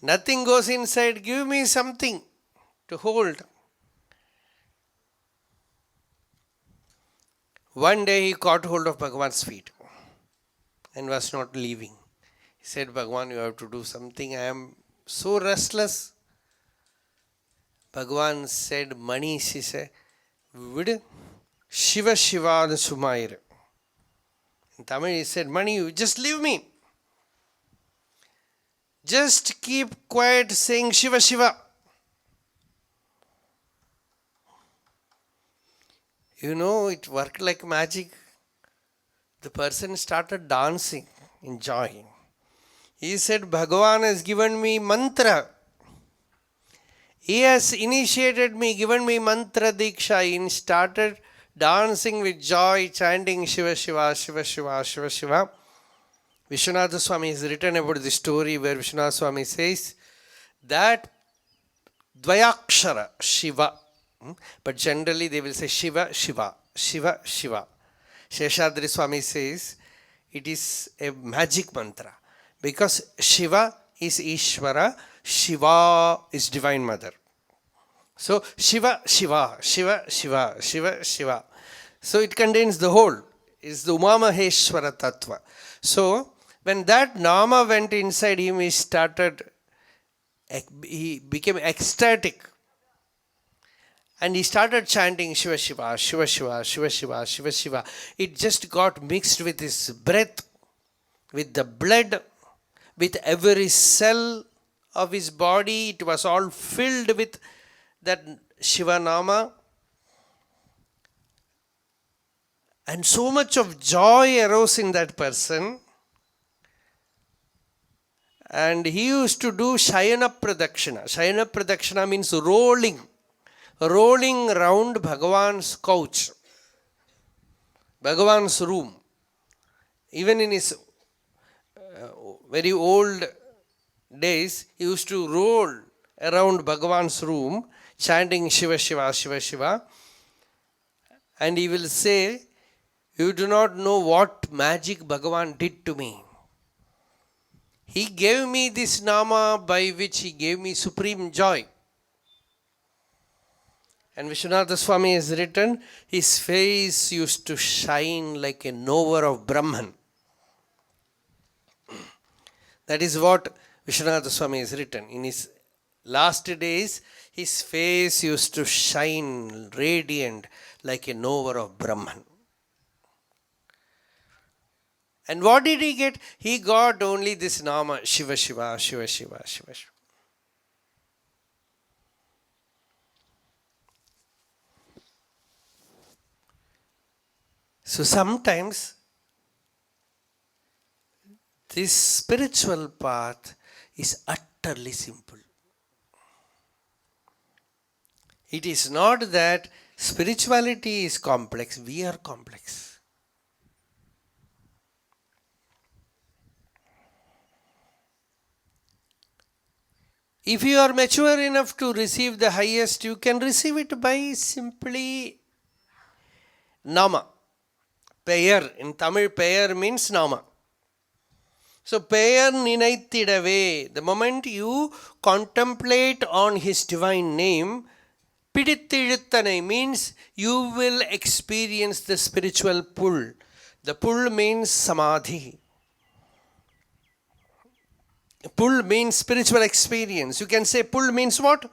Nothing goes inside. Give me something to hold. One day he caught hold of Bhagavan's feet and was not leaving. He said, Bhagavan, you have to do something. I am so restless. Bhagavan said, Mani, she said, Vid Shiva Shiva Sumair. In Tamil he said, Mani, you just leave me. Just keep quiet saying Shiva Shiva. You know, it worked like magic. The person started dancing in joy. He said, Bhagavan has given me mantra. He has initiated me, given me mantra diksha. He started dancing with joy, chanting Shiva Shiva, Shiva Shiva, Shiva Shiva. Vishwanatha Swami has written about the story where Vishwanatha Swami says that Dvayakshara, Shiva. But generally they will say Shiva, Shiva, Shiva, Shiva. Sheshadri Swami says it is a magic mantra because Shiva is Ishvara, Shiva is Divine Mother. So Shiva, Shiva, Shiva, Shiva, Shiva, Shiva. So it contains the whole. It's the Uma Maheshwara Tattva. So when that Nama went inside him, he became ecstatic. And he started chanting Shiva Shiva, Shiva Shiva, Shiva Shiva, Shiva Shiva. It just got mixed with his breath, with the blood, with every cell of his body. It was all filled with that Shiva Nama. And so much of joy arose in that person. And he used to do Shayana Pradakshina. Shayana Pradakshina means rolling round Bhagavan's couch, Bhagavan's room. Even in his very old days, he used to roll around Bhagavan's room chanting Shiva Shiva Shiva Shiva, and he will say, you do not know what magic Bhagavan did to me. He gave me this nama by which he gave me supreme joy. And Vishwanatha Swami has written, his face used to shine like a knower of Brahman. That is what Vishwanatha Swami has written. In his last days, his face used to shine radiant like a knower of Brahman. And what did he get? He got only this nama, Shiva Shiva, Shiva Shiva, Shiva Shiva. So sometimes this spiritual path is utterly simple. It is not that spirituality is complex, we are complex. If you are mature enough to receive the highest, you can receive it by simply nama. Peiar, in Tamil, Peiar means nama. So, Peiar-ninait tiḍavē, the moment you contemplate on his divine name, piḍit-tizhut means you will experience the spiritual pull. The pull means samadhi. Pull means spiritual experience. You can say pull means what?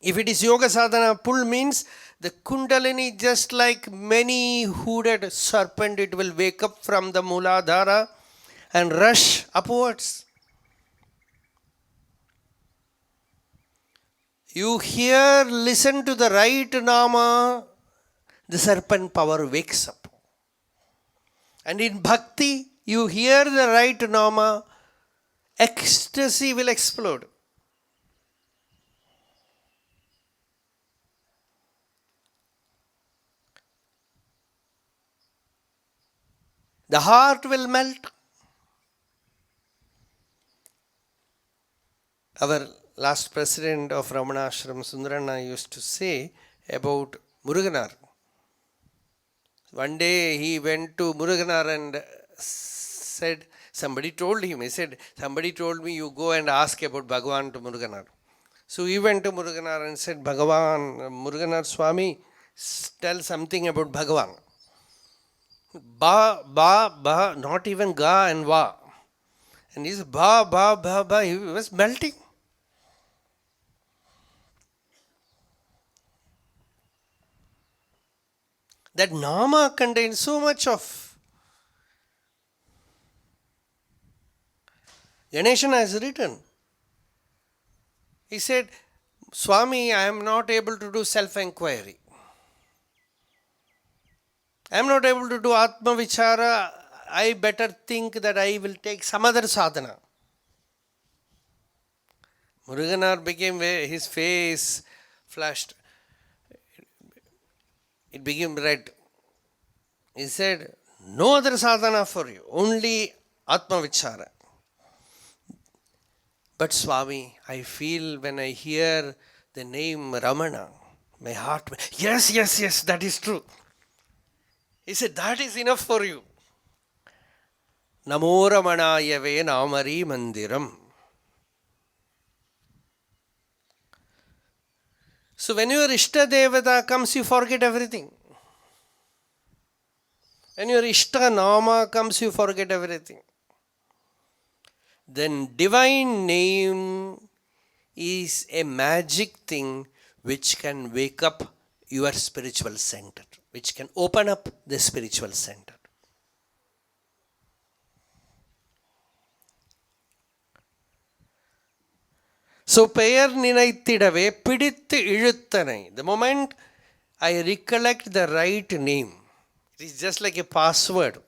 If it is yoga sadhana, pull means the kundalini, just like many hooded serpent, it will wake up from the Mooladhara and rush upwards. You hear, listen to the right nama, the serpent power wakes up. And in bhakti, you hear the right nama, ecstasy will explode. The heart will melt. Our last president of Ramanacharana, Sundarana, used to say about Muruganar. One day he went to Muruganar and said, somebody told him, he said, somebody told me you go and ask about Bhagavan to Muruganar. So he went to Muruganar and said, Bhagavan, Muruganar Swami, tell something about Bhagavan. Ba, not even ga and va. And he said, ba, he was melting. That nama contains so much of. Ganeshan has written. He said, Swami, I am not able to do self-enquiry. I am not able to do Atma Vichara. I better think that I will take some other sadhana. Muruganar became, his face flushed. It became red. He said, no other sadhana for you, only Atma Vichara. But Swami, I feel when I hear the name Ramana, my heart, yes, that is true. He said, that is enough for you. Namo Ramanayave Namari Mandiram. So when your Ishta Devata comes, you forget everything. When your Ishta Nama comes, you forget everything. Then divine name is a magic thing which can wake up your spiritual center, which can open up the spiritual center. So, Pēiar-ninait tiḍavē, piḍit-tizhut. The moment I recollect the right name, it is just like a password.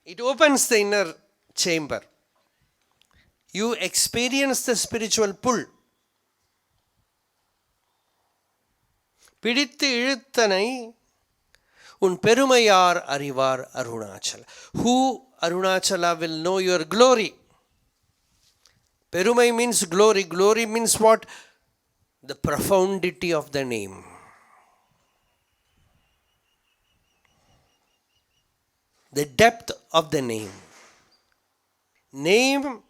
It opens the inner chamber. You experience the spiritual pull. Piḍit-tizhut un Perumai-yār aṛivār Aruṇāchalā. Who Aruṇāchalā will know your glory? Perumai means glory. Glory means what? The profundity of the name. The depth of the name. Name,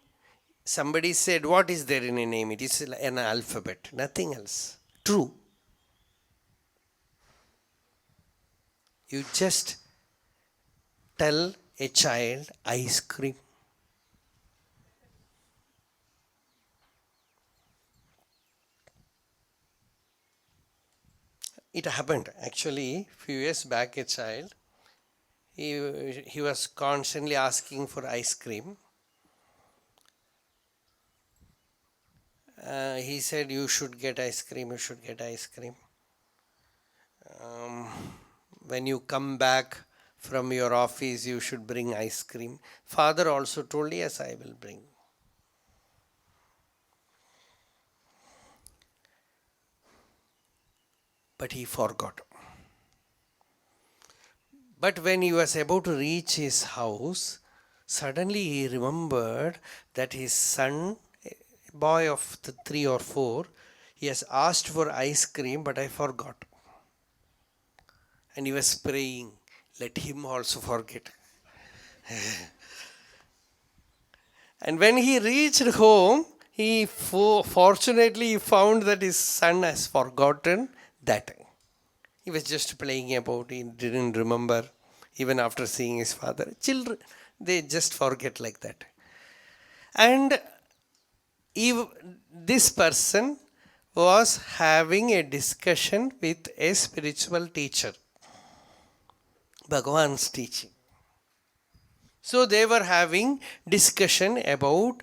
somebody said, what is there in a name? It is an alphabet, nothing else. True. You just tell a child ice cream. It happened actually few years back. A child, he was constantly asking for ice cream. He said, you should get ice cream, you should get ice cream. When you come back from your office, you should bring ice cream. Father also told, yes, I will bring. But he forgot. But when he was about to reach his house, suddenly he remembered that his son, a boy of 3 or 4, he has asked for ice cream, but I forgot. And he was praying, let him also forget. And when he reached home, he fortunately found that his son has forgotten that. He was just playing about, he didn't remember even after seeing his father. Children, they just forget like that. And this person was having a discussion with a spiritual teacher, Bhagavan's teaching. So they were having discussion about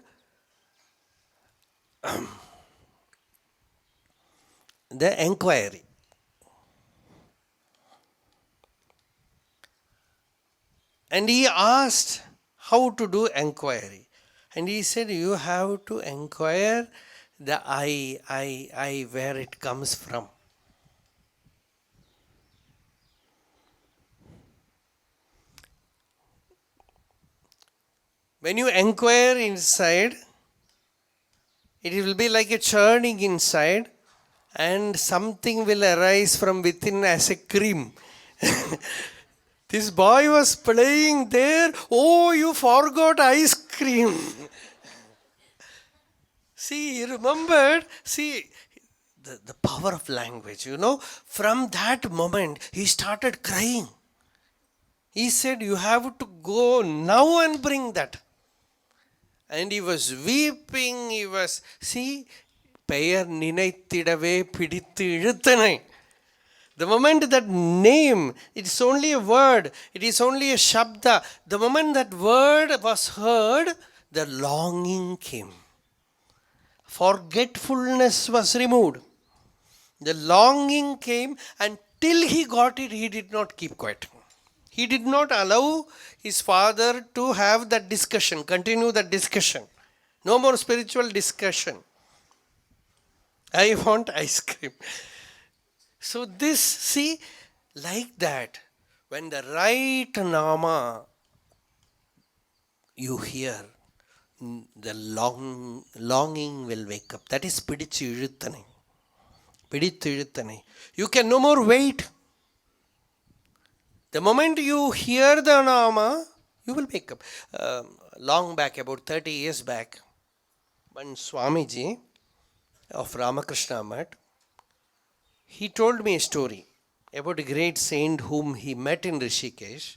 the enquiry. And he asked how to do enquiry. And he said, you have to enquire the I, where it comes from. When you enquire inside, it will be like a churning inside, and something will arise from within as a cream. This boy was playing there. Oh, you forgot ice cream. See, he remembered. See, the power of language, From that moment, he started crying. He said, you have to go now and bring that. And he was weeping. He was, see, Peiar-ninait tiḍavē piḍit-tizhut. The moment that name, it is only a word, it is only a shabda. The moment that word was heard, the longing came. Forgetfulness was removed. The longing came, and till he got it, he did not keep quiet. He did not allow his father to have that discussion, continue that discussion. No more spiritual discussion. I want ice cream. So this, see, like that, when the right nama you hear, the longing will wake up. That is piḍit-tizhut. Piḍit-tizhut. You can no more wait. The moment you hear the nama, you will wake up. Long back, about 30 years back, one Swamiji of Ramakrishna Math, he told me a story about a great saint whom he met in Rishikesh.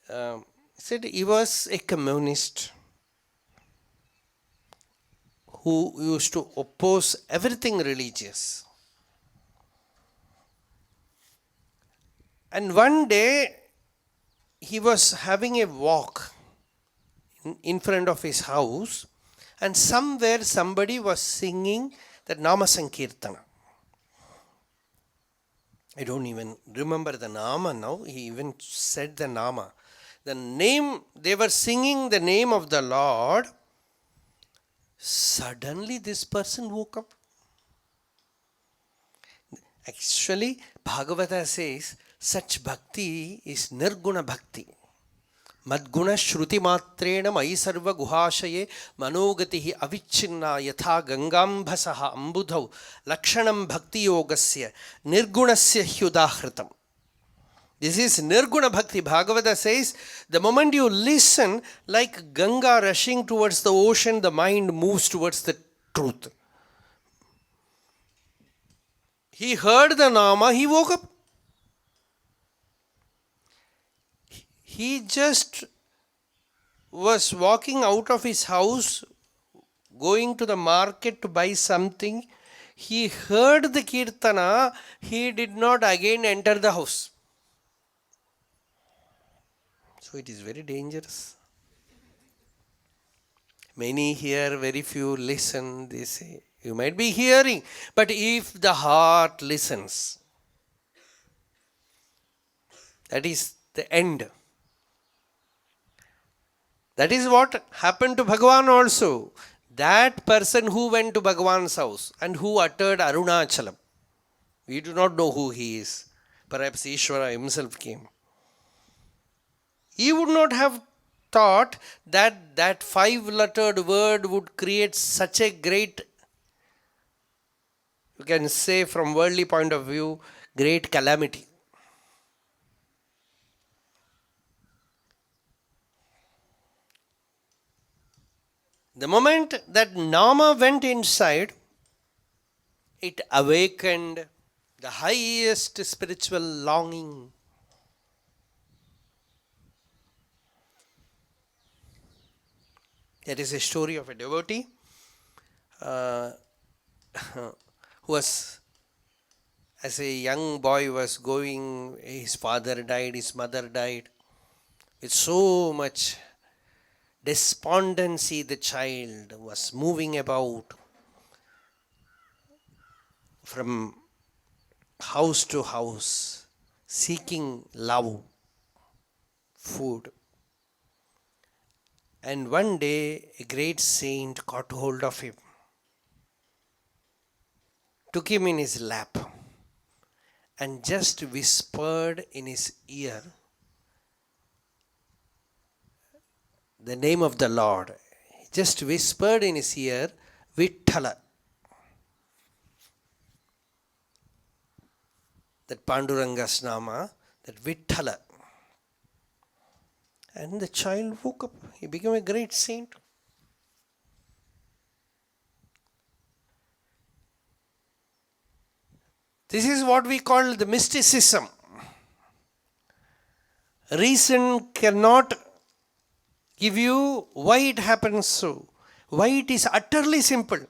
He said he was a communist who used to oppose everything religious. And one day, he was having a walk in front of his house, and somewhere somebody was singing that Nama Sankirtana. I don't even remember the Nama now. He even said the Nama. The name, they were singing the name of the Lord. Suddenly this person woke up. Actually, Bhagavata says, such bhakti is nirguna bhakti. Madguna shruti matrena mai sarva guhashaye manogatihi avichinna yatha gangambhasaha ambudhau lakshanam bhakti yogasya nirgunasya hyudahritam. This is Nirguna Bhakti. Bhagavata says, the moment you listen, like Ganga rushing towards the ocean, the mind moves towards the truth. He heard the Nama, he woke up. He just was walking out of his house, going to the market to buy something. He heard the Kirtana, he did not again enter the house. So it is very dangerous. Many hear, very few listen, they say. You might be hearing, but if the heart listens, that is the end. That is what happened to Bhagavan also. That person who went to Bhagavan's house and who uttered Arunachala, we do not know who he is. Perhaps Ishvara himself came. He would not have thought that that 5-lettered word would create such a great, you can say from worldly point of view, great calamity. The moment that Nama went inside, it awakened the highest spiritual longing. There is a story of a devotee who was, as a young boy, was going, his father died, his mother died. With so much despondency, the child was moving about from house to house, seeking love, food. And one day, a great saint caught hold of him, took him in his lap, and just whispered in his ear the name of the Lord. He just whispered in his ear, Viṭṭhala. That Panduranga's Nama, that Viṭṭhala. And the child woke up. He became a great saint. This is what we call the mysticism. Reason cannot give you why it happens so. Why it is utterly simple.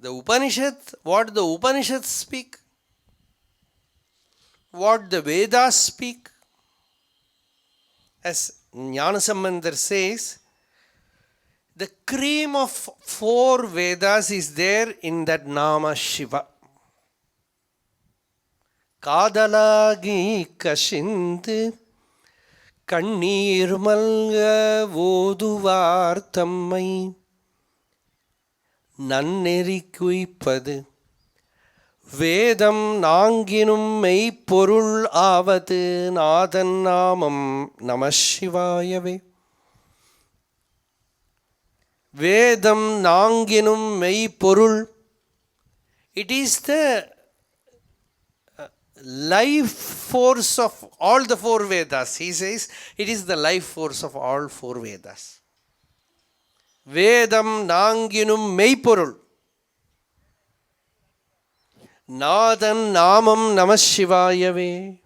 The Upanishad, what the Upanishads speak, what the Vedas speak, as Jnanasambandar says, the cream of 4 Vedas is there in that Nama Shiva. Kadalagi kashindu kannir malga voduvar tammai nanneri kuipadu Vedam nanginum மெய்ப்பொருள் ஆவது நாதன் நாமம் நம சிவாயவே. வேதம் நாங்கினும் மெய்ப்பொருள். It is the life force of all the 4 Vedas. He says it is the life force of all 4 Vedas. Vedam nanginum மெய்ப்பொருள். Nadan Namam Namah Shivayave.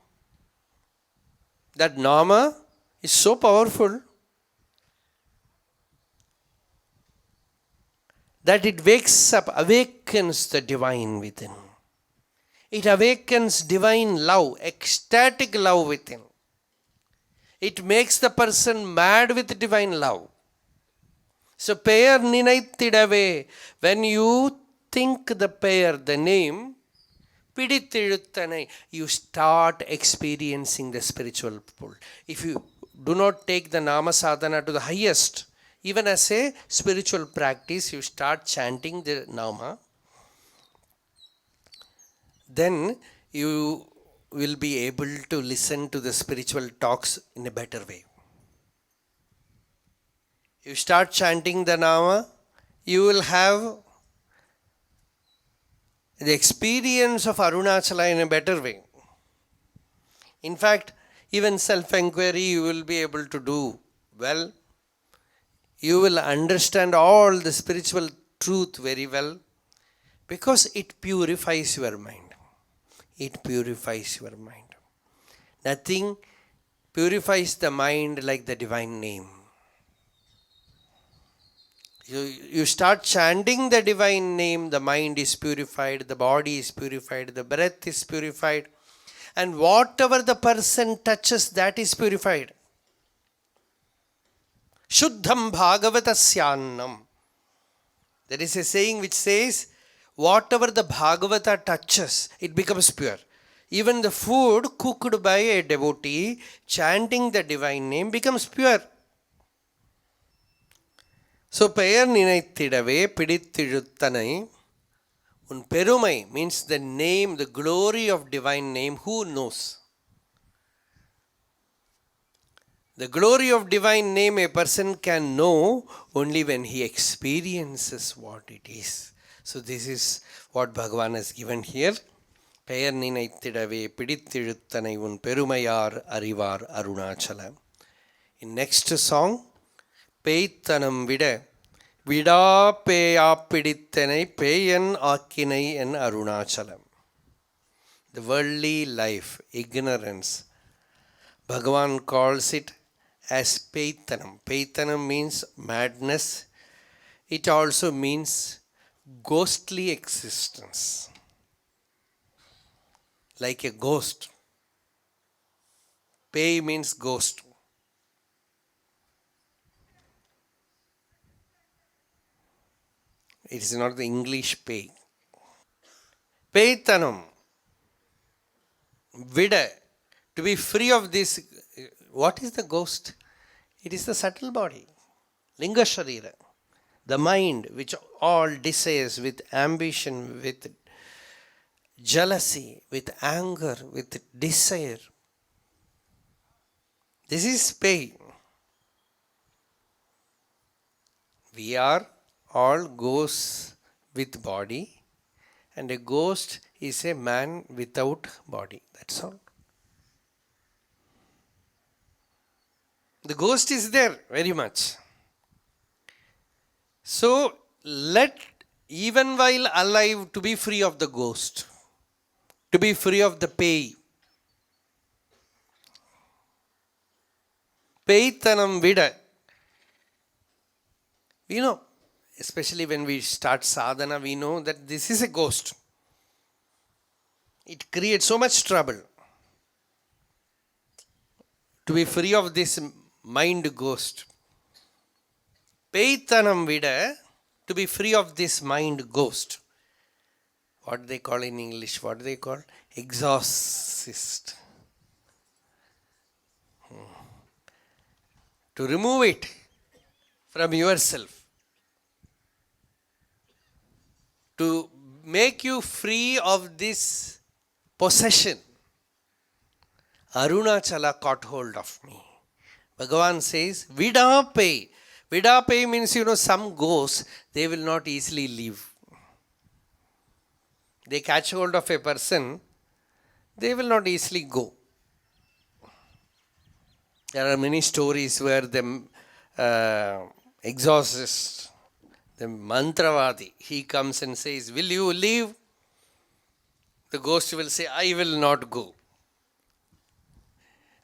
That Nama is so powerful that it wakes up, awakens the divine within. It awakens divine love, ecstatic love within. It makes the person mad with divine love. So Pēir-ninait tiḍavē, when you think the Pēir, the name, piḍit-tizhut, you start experiencing the spiritual pull. If you do not take the Nama sadhana to the highest, even as a spiritual practice, you start chanting the Nama, then you will be able to listen to the spiritual talks in a better way. You start chanting the Nama, you will have the experience of Arunachala in a better way. In fact, even self-inquiry you will be able to do well. You will understand all the spiritual truth very well because it purifies your mind. It purifies your mind. Nothing purifies the mind like the divine name. You start chanting the divine name, the mind is purified, the body is purified, the breath is purified, and whatever the person touches, that is purified. Shuddham bhagavatasyanam. There is a saying which says, whatever the Bhagavata touches, it becomes pure. Even the food cooked by a devotee, chanting the divine name, becomes pure. So, Peiar-ninait tiḍavē, piḍit-tizhut un Perumai means the name, the glory of divine name. Who knows? The glory of divine name a person can know only when he experiences what it is. So this is what Bhagavan has given here. Peiar-ninait tiḍavē, piḍit-tizhut un Perumai-yār, aṛivār, Aruṇāchalā. In next song, Pēit-tanam vida-viḍāp pēiap piḍit-tenaip Pēia-nāk kinai-yen Aruṇāchalā. The worldly life, ignorance, Bhagavan calls it as Pēit-tanam. Pēit-tanam means madness. It also means ghostly existence. Like a ghost. Pei means ghost. It is not the English pay. Pēit-tanam. Vida. To be free of this. What is the ghost? It is the subtle body. Linga sharira. The mind which all desires with ambition, with jealousy, with anger, with desire. This is pain. We are all ghosts with body, and a ghost is a man without body. That's all. The ghost is there very much. So let, even while alive, to be free of the ghost, to be free of the pay. Pēit-tanam vida. We know, especially when we start sadhana, we know that this is a ghost. It creates so much trouble. To be free of this mind ghost. Pēit-tanam vida, to be free of this mind ghost. What they call in English, what they call? Exorcist. To remove it from yourself. To make you free of this possession. Arunachala caught hold of me. Bhagavan says, vida-viḍāp. Vida-viḍāp means, some ghosts, they will not easily leave. They catch hold of a person, they will not easily go. There are many stories where the exorcist, the mantravadi, he comes and says, will you leave? The ghost will say, I will not go.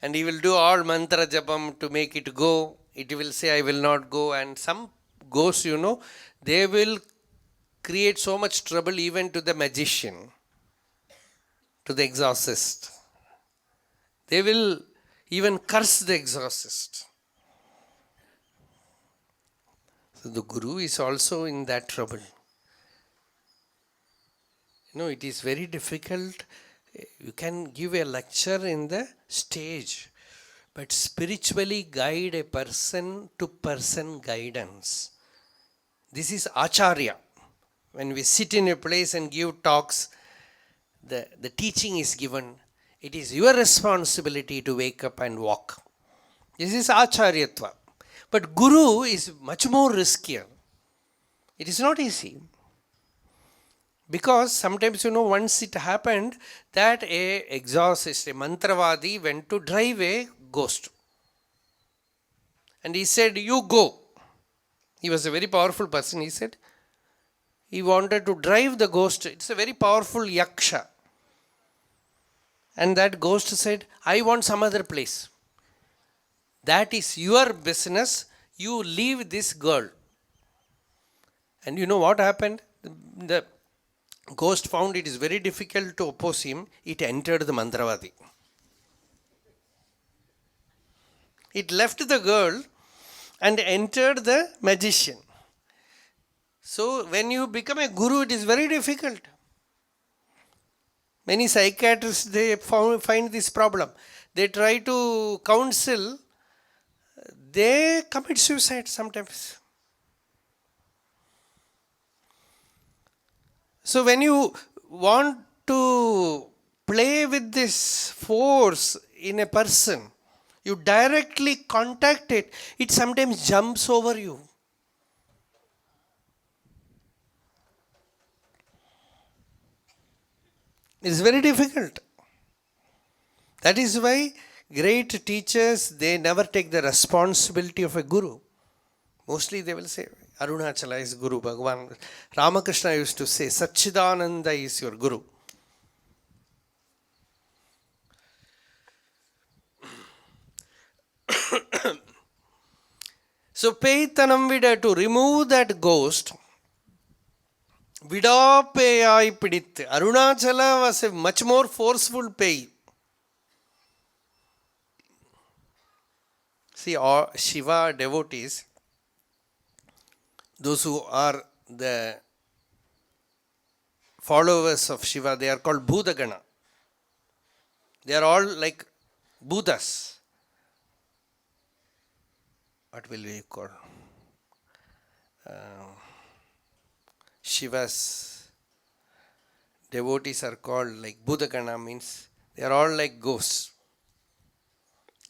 And he will do all mantra japam to make it go. It will say, I will not go. And some ghosts, they will create so much trouble even to the magician, to the exorcist. They will even curse the exorcist. So the guru is also in that trouble. It is very difficult. You can give a lecture in the stage, but spiritually guide a person to person guidance. This is acharya. When we sit in a place and give talks, the teaching is given, it is your responsibility to wake up and walk. This is acharyatva. But guru is much more riskier. It is not easy. Because sometimes, once it happened that a exorcist, a mantravadi went to drive a ghost. And he said, you go. He was a very powerful person. He said, he wanted to drive the ghost. It's a very powerful yaksha. And that ghost said, I want some other place. That is your business. You leave this girl. And you know what happened? The ghost found it is very difficult to oppose him. It entered the mantravadi. It left the girl and entered the magician. So when you become a guru, it is very difficult. Many psychiatrists, they find this problem. They try to counsel, they commit suicide sometimes. So when you want to play with this force in a person, you directly contact it, it sometimes jumps over you. It's very difficult. That is why great teachers, they never take the responsibility of a guru. Mostly they will say, Arunachala is Guru, Bhagavan. Ramakrishna used to say, Satchidananda is your Guru. So Pēit-tanam vida, to remove that ghost, vida-viḍāp piḍit. Arunachala was a much more forceful Pei. See, all Shiva devotees, those who are the followers of Shiva, they are called Bhutagana. They are all like Buddhas. What will we call? Shiva's devotees are called like Bhutagana, means they are all like ghosts.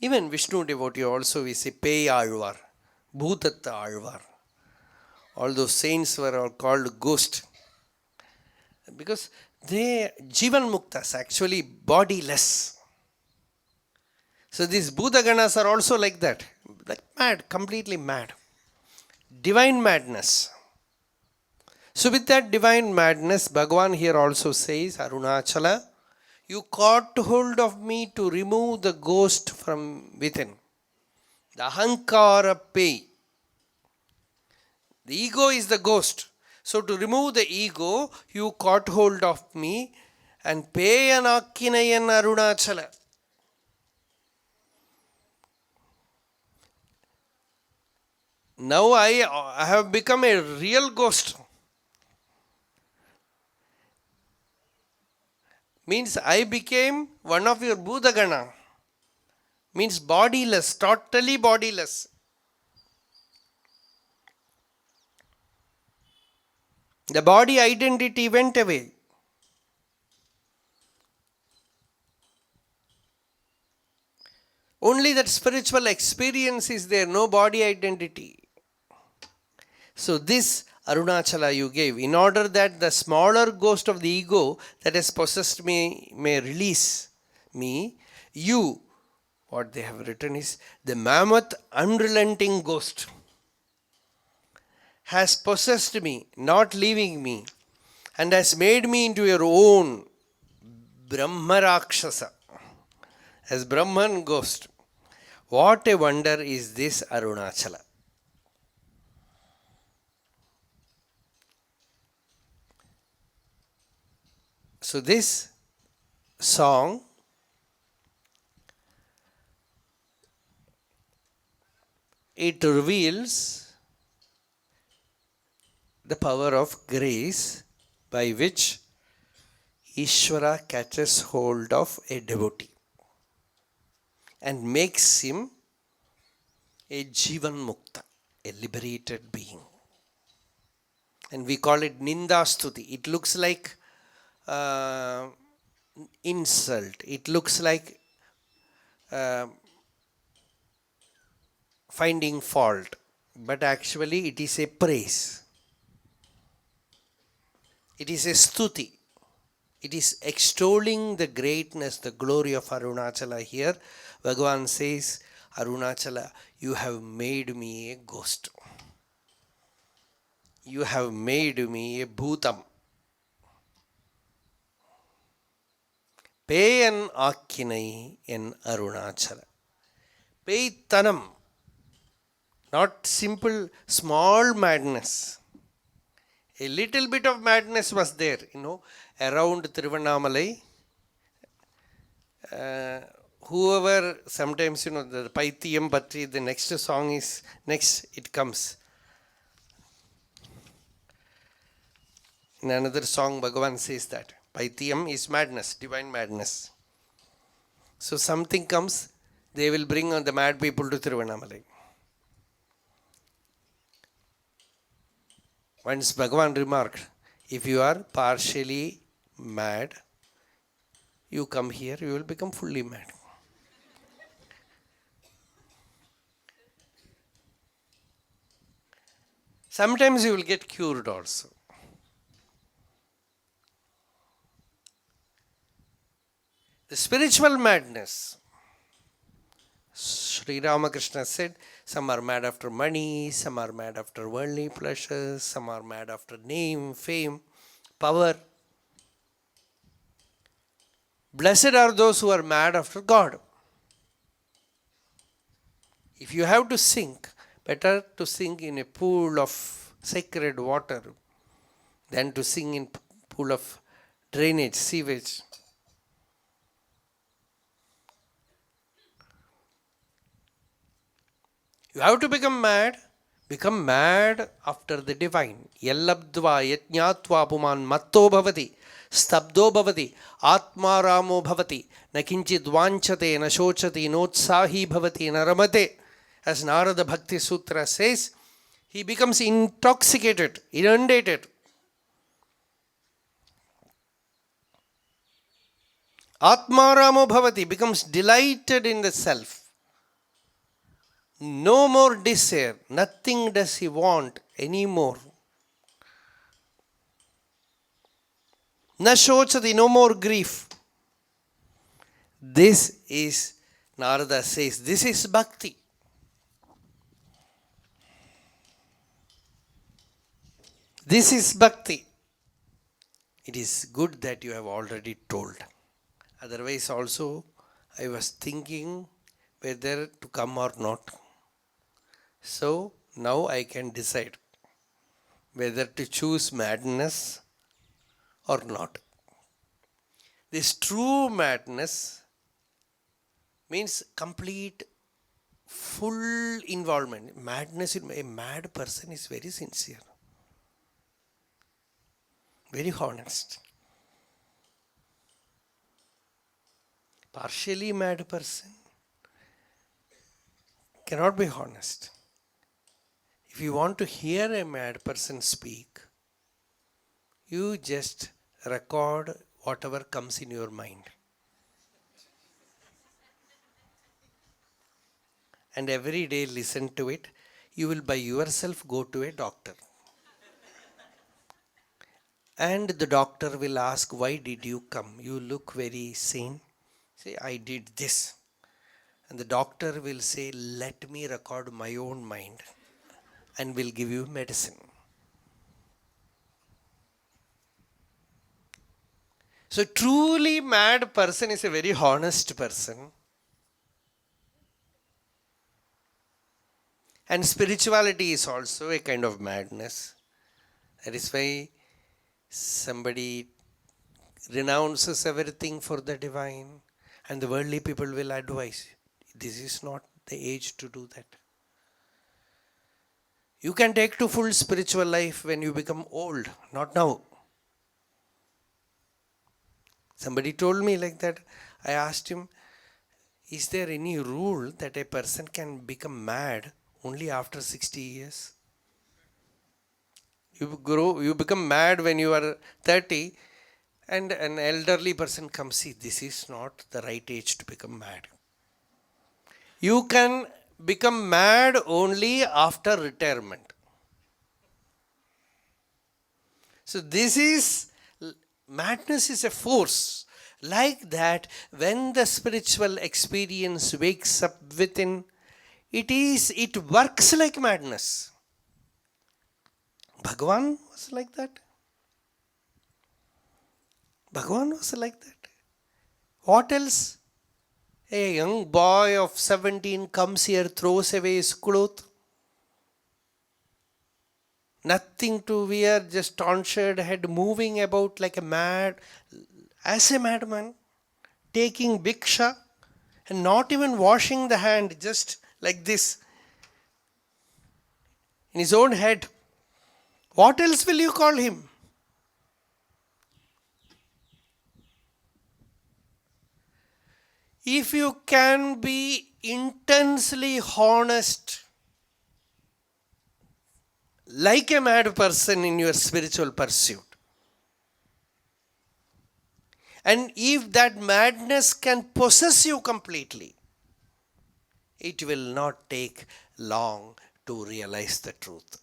Even Vishnu devotee also we say Pēiar-ninait, Bhūtat-aṛivār. All those saints were all called ghost. Because they, Jivan Muktas, actually bodiless. So these Bhutaganas are also like that. Like mad, completely mad. Divine madness. So with that divine madness, Bhagavan here also says, Arunachala, you caught hold of me to remove the ghost from within. The ahankara pei. The ego is the ghost. So to remove the ego, you caught hold of me and Pēia-nāk kinai-yen Arunachala. Now I have become a real ghost. Means I became one of your Bhutagana. Means bodiless, totally bodiless. The body identity went away. Only that spiritual experience is there, no body identity. So this Arunachala you gave, in order that the smaller ghost of the ego that has possessed me may release me, you, what they have written is, the mammoth unrelenting ghost has possessed me, not leaving me, and has made me into your own Brahma Rakshasa, as Brahman ghost. What a wonder is this Arunachala. So this song it reveals the power of grace by which Ishvara catches hold of a devotee and makes him a Jivan Mukta, a liberated being. And we call it Nindastuti. It looks like insult. It looks like finding fault. But actually it is a praise. It is a stuti. It is extolling the greatness, the glory of Arunachala. Here, Bhagavan says, Arunachala, you have made me a ghost. You have made me a bhutam. Pēia-nāk Arunachala. Pēit-tanam. Not simple, small madness. A little bit of madness was there, around Tiruvannamalai. Whoever, sometimes, the Paitiyam Patri, the next song is, next it comes. In another song, Bhagavan says that. Paitiyam is madness, divine madness. So something comes, they will bring the mad people to Tiruvannamalai. Once Bhagavan remarked, if you are partially mad, you come here, you will become fully mad. Sometimes you will get cured also. The spiritual madness. Sri Ramakrishna said, some are mad after money, some are mad after worldly pleasures, some are mad after name, fame, power. Blessed are those who are mad after God. If you have to sink, better to sink in a pool of sacred water than to sink in pool of drainage, sewage. You have to become mad after the divine. Yallabdva yajñātva puman matto bhavati, stabdo bhavati, atmaramo bhavati, na kinchid vanchate, na shochati, notsahi bhavati, na ramate. As Narada Bhakti Sutra says, he becomes intoxicated, inundated. Atmaramo bhavati, becomes delighted in the self. No more desire, nothing does he want anymore. Na shochati, no more grief. This is, Narada says, this is bhakti. This is bhakti. It is good that you have already told. Otherwise also, I was thinking whether to come or not. So, now I can decide whether to choose madness or not. This true madness means complete, full involvement. Madness, a mad person is very sincere, very honest. Partially mad person cannot be honest. If you want to hear a mad person speak, you just record whatever comes in your mind. And every day listen to it. You will by yourself go to a doctor. And the doctor will ask, why did you come? You look very sane. Say, I did this. And the doctor will say, let me record my own mind and will give you medicine. So truly mad person is a very honest person. And spirituality is also a kind of madness. That is why somebody renounces everything for the divine, and the worldly people will advise, this is not the age to do that. You can take to full spiritual life when you become old, not now. Somebody told me like that. I asked him, is there any rule that a person can become mad only after 60 years? You become mad when you are 30, And an elderly person comes, see, this is not the right age to become mad. You can become mad only after retirement. So this is, madness is a force. Like that, when the spiritual experience wakes up within, it works like madness. Bhagavan was like that. Bhagavan was like that. What else? A young boy of 17 comes here, throws away his clothes. Nothing to wear, just tonsured head, moving about like a as a madman, taking bhiksha and not even washing the hand, just like this, in his own head. What else will you call him? If you can be intensely honest, like a mad person in your spiritual pursuit, and if that madness can possess you completely, it will not take long to realize the truth.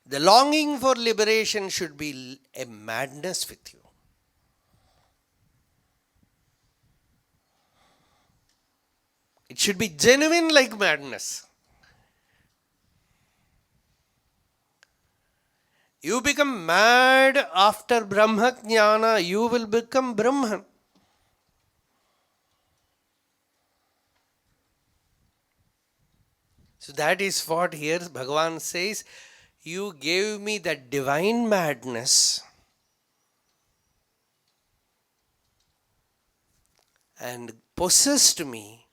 The longing for liberation should be a madness with you. It should be genuine like madness. You become mad after Brahma Jnana, you will become Brahman. So that is what here Bhagavan says, you gave me that divine madness and possessed me,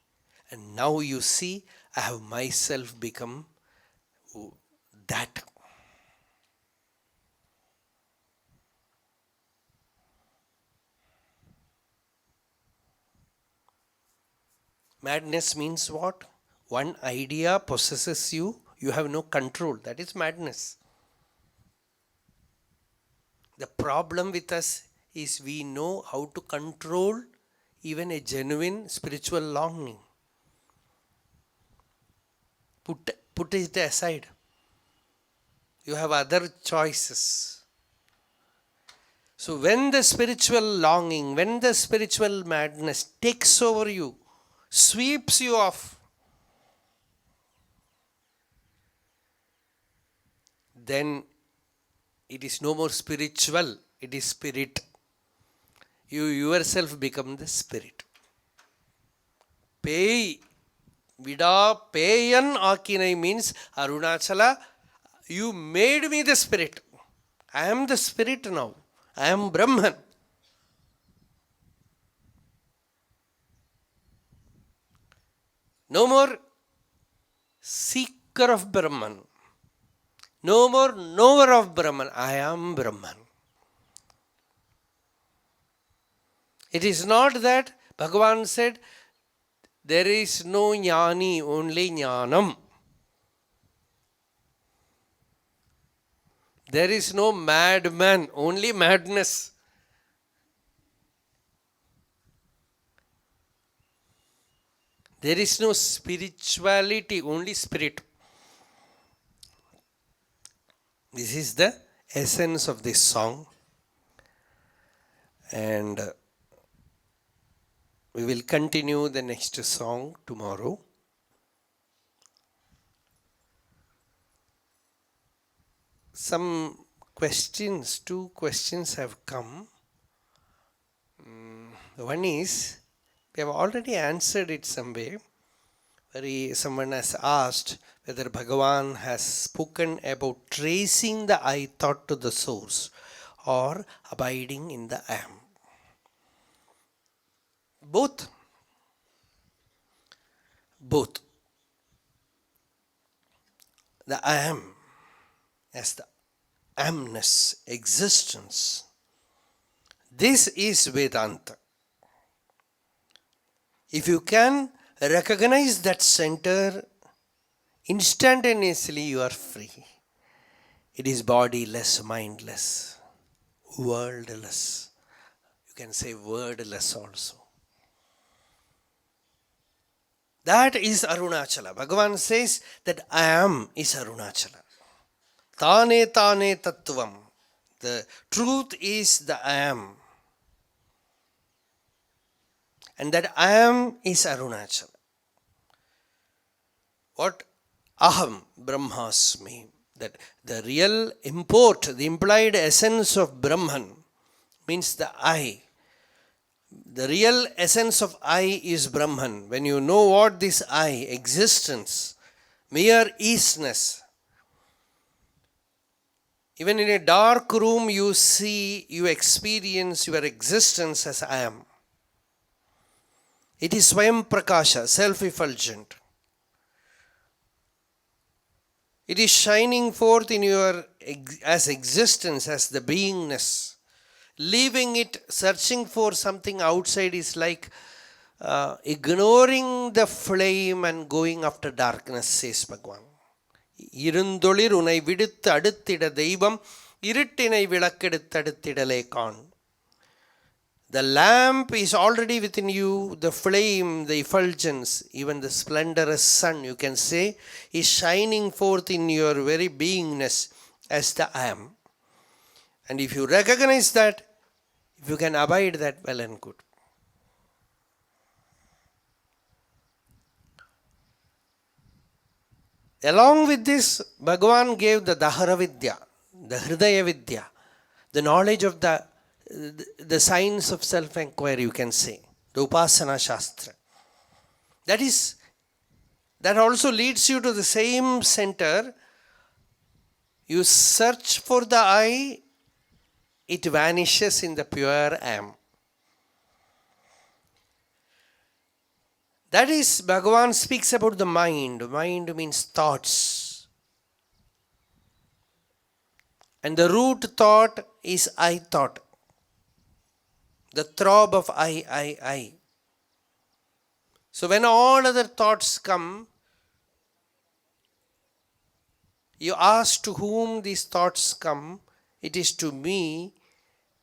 and now you see I have myself become that. Madness means what? One idea possesses you, you have no control. That is madness. The problem with us is we know how to control even a genuine spiritual longing. Put it aside. You have other choices. So when the spiritual longing, when the spiritual madness takes over you, sweeps you off, then it is no more spiritual, it is spirit. You yourself become the spirit. Pēi-vidāp, Pēia-nāk means Arunachala, you made me the spirit. I am the spirit now. I am Brahman. No more seeker of Brahman. No more knower of Brahman. I am Brahman. It is not that Bhagavan said, there is no jnani, only jnanam. There is no madman, only madness. There is no spirituality, only spirit. This is the essence of this song. And we will continue the next song tomorrow. Some questions, 2 questions have come. One is, we have already answered it some way. Someone has asked whether Bhagavan has spoken about tracing the I thought to the source or abiding in the I am. Both. The I am as the amness, existence. This is Vedanta. If you can recognize that center, instantaneously you are free. It is bodiless, mindless. worldless. You can say wordless also. That is Arunachala. Bhagavan says that I am is Arunachala. Tane tane tattvam. The truth is the I am. And that I am is Arunachala. What? Aham Brahmasmi. That the real import, the implied essence of Brahman means the I. The real essence of I is Brahman. When you know what this I, existence, mere isness. Even in a dark room you see, you experience your existence as I am. It is Swayam Prakasha, self-effulgent. It is shining forth in your as existence, as the beingness. Leaving it, searching for something outside is like ignoring the flame and going after darkness, says Bhagavan. இருந்தொளிர் உனை விடுத்து அடுத்திட தெய்வம் இருட்டினை விளக்கெடுத்து அடுத்திடலே காண். The lamp is already within you, the flame, the effulgence, even the splendorous sun, you can say, is shining forth in your very beingness as the I am. And if you recognize that, if you can abide that, well and good. Along with this, Bhagavan gave the Dahara Vidya, the Hridaya Vidya, the knowledge of the science of self-inquiry, you can say, the Upasana Shastra. That also leads you to the same center. You search for the I, it vanishes in the pure I am. That is, Bhagavan speaks about the mind. Mind means thoughts. And the root thought is I thought. The throb of I. So when all other thoughts come, you ask to whom these thoughts come. It is to me,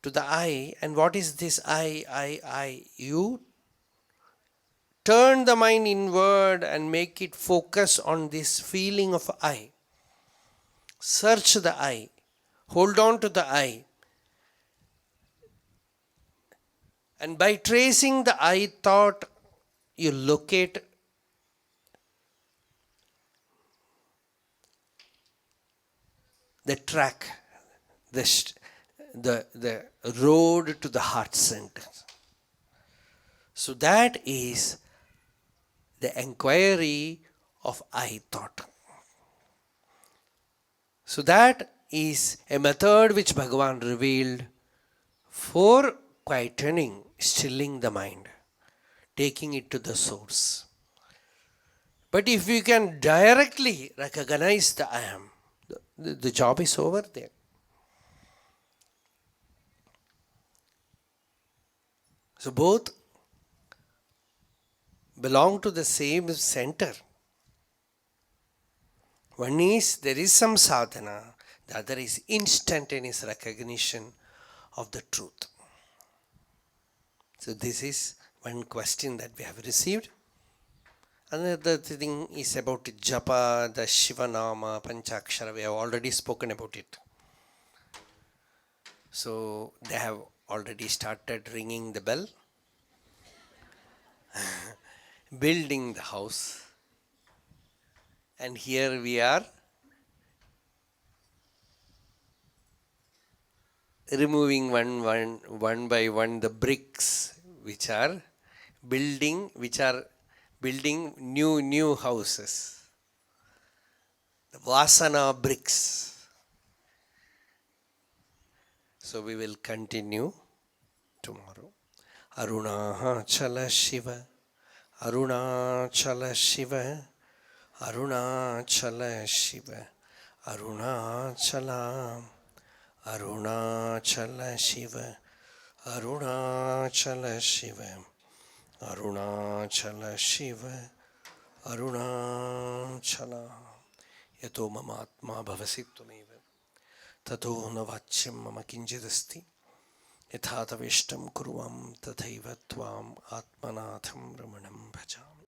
to the I. And what is this I? You turn the mind inward and make it focus on this feeling of I. Search the I. Hold on to the I. And by tracing the I thought, you locate the track, the road to the heart center. So that is the inquiry of I thought. So that is a method which Bhagavan revealed for quietening, stilling the mind, taking it to the source. But if you can directly recognize the I am, the job is over there. So both belong to the same center. One is there is some sadhana, the other is instantaneous recognition of the truth. So this is one question that we have received. Another thing is about japa, the Shivanama, Panchakshara. We have already spoken about it. So they have already started ringing the bell, building the house. And here we are removing one by one the bricks which are building new houses. The Vasana bricks. So we will continue tomorrow. Arunachala Shiva, Arunachala Shiva, Arunachala Shiva, Aruṇāchalā, Arunachala Shiva, Arunachala Shiva, Arunachala Shiva, Aruṇāchalā. Yato mama atma bhavasi tvameva, tato na vachyam mama kinchidasti. यथा तवेष्टं कुर्वं तथैव त्वाम् आत्मनाथं रमणं भजामि.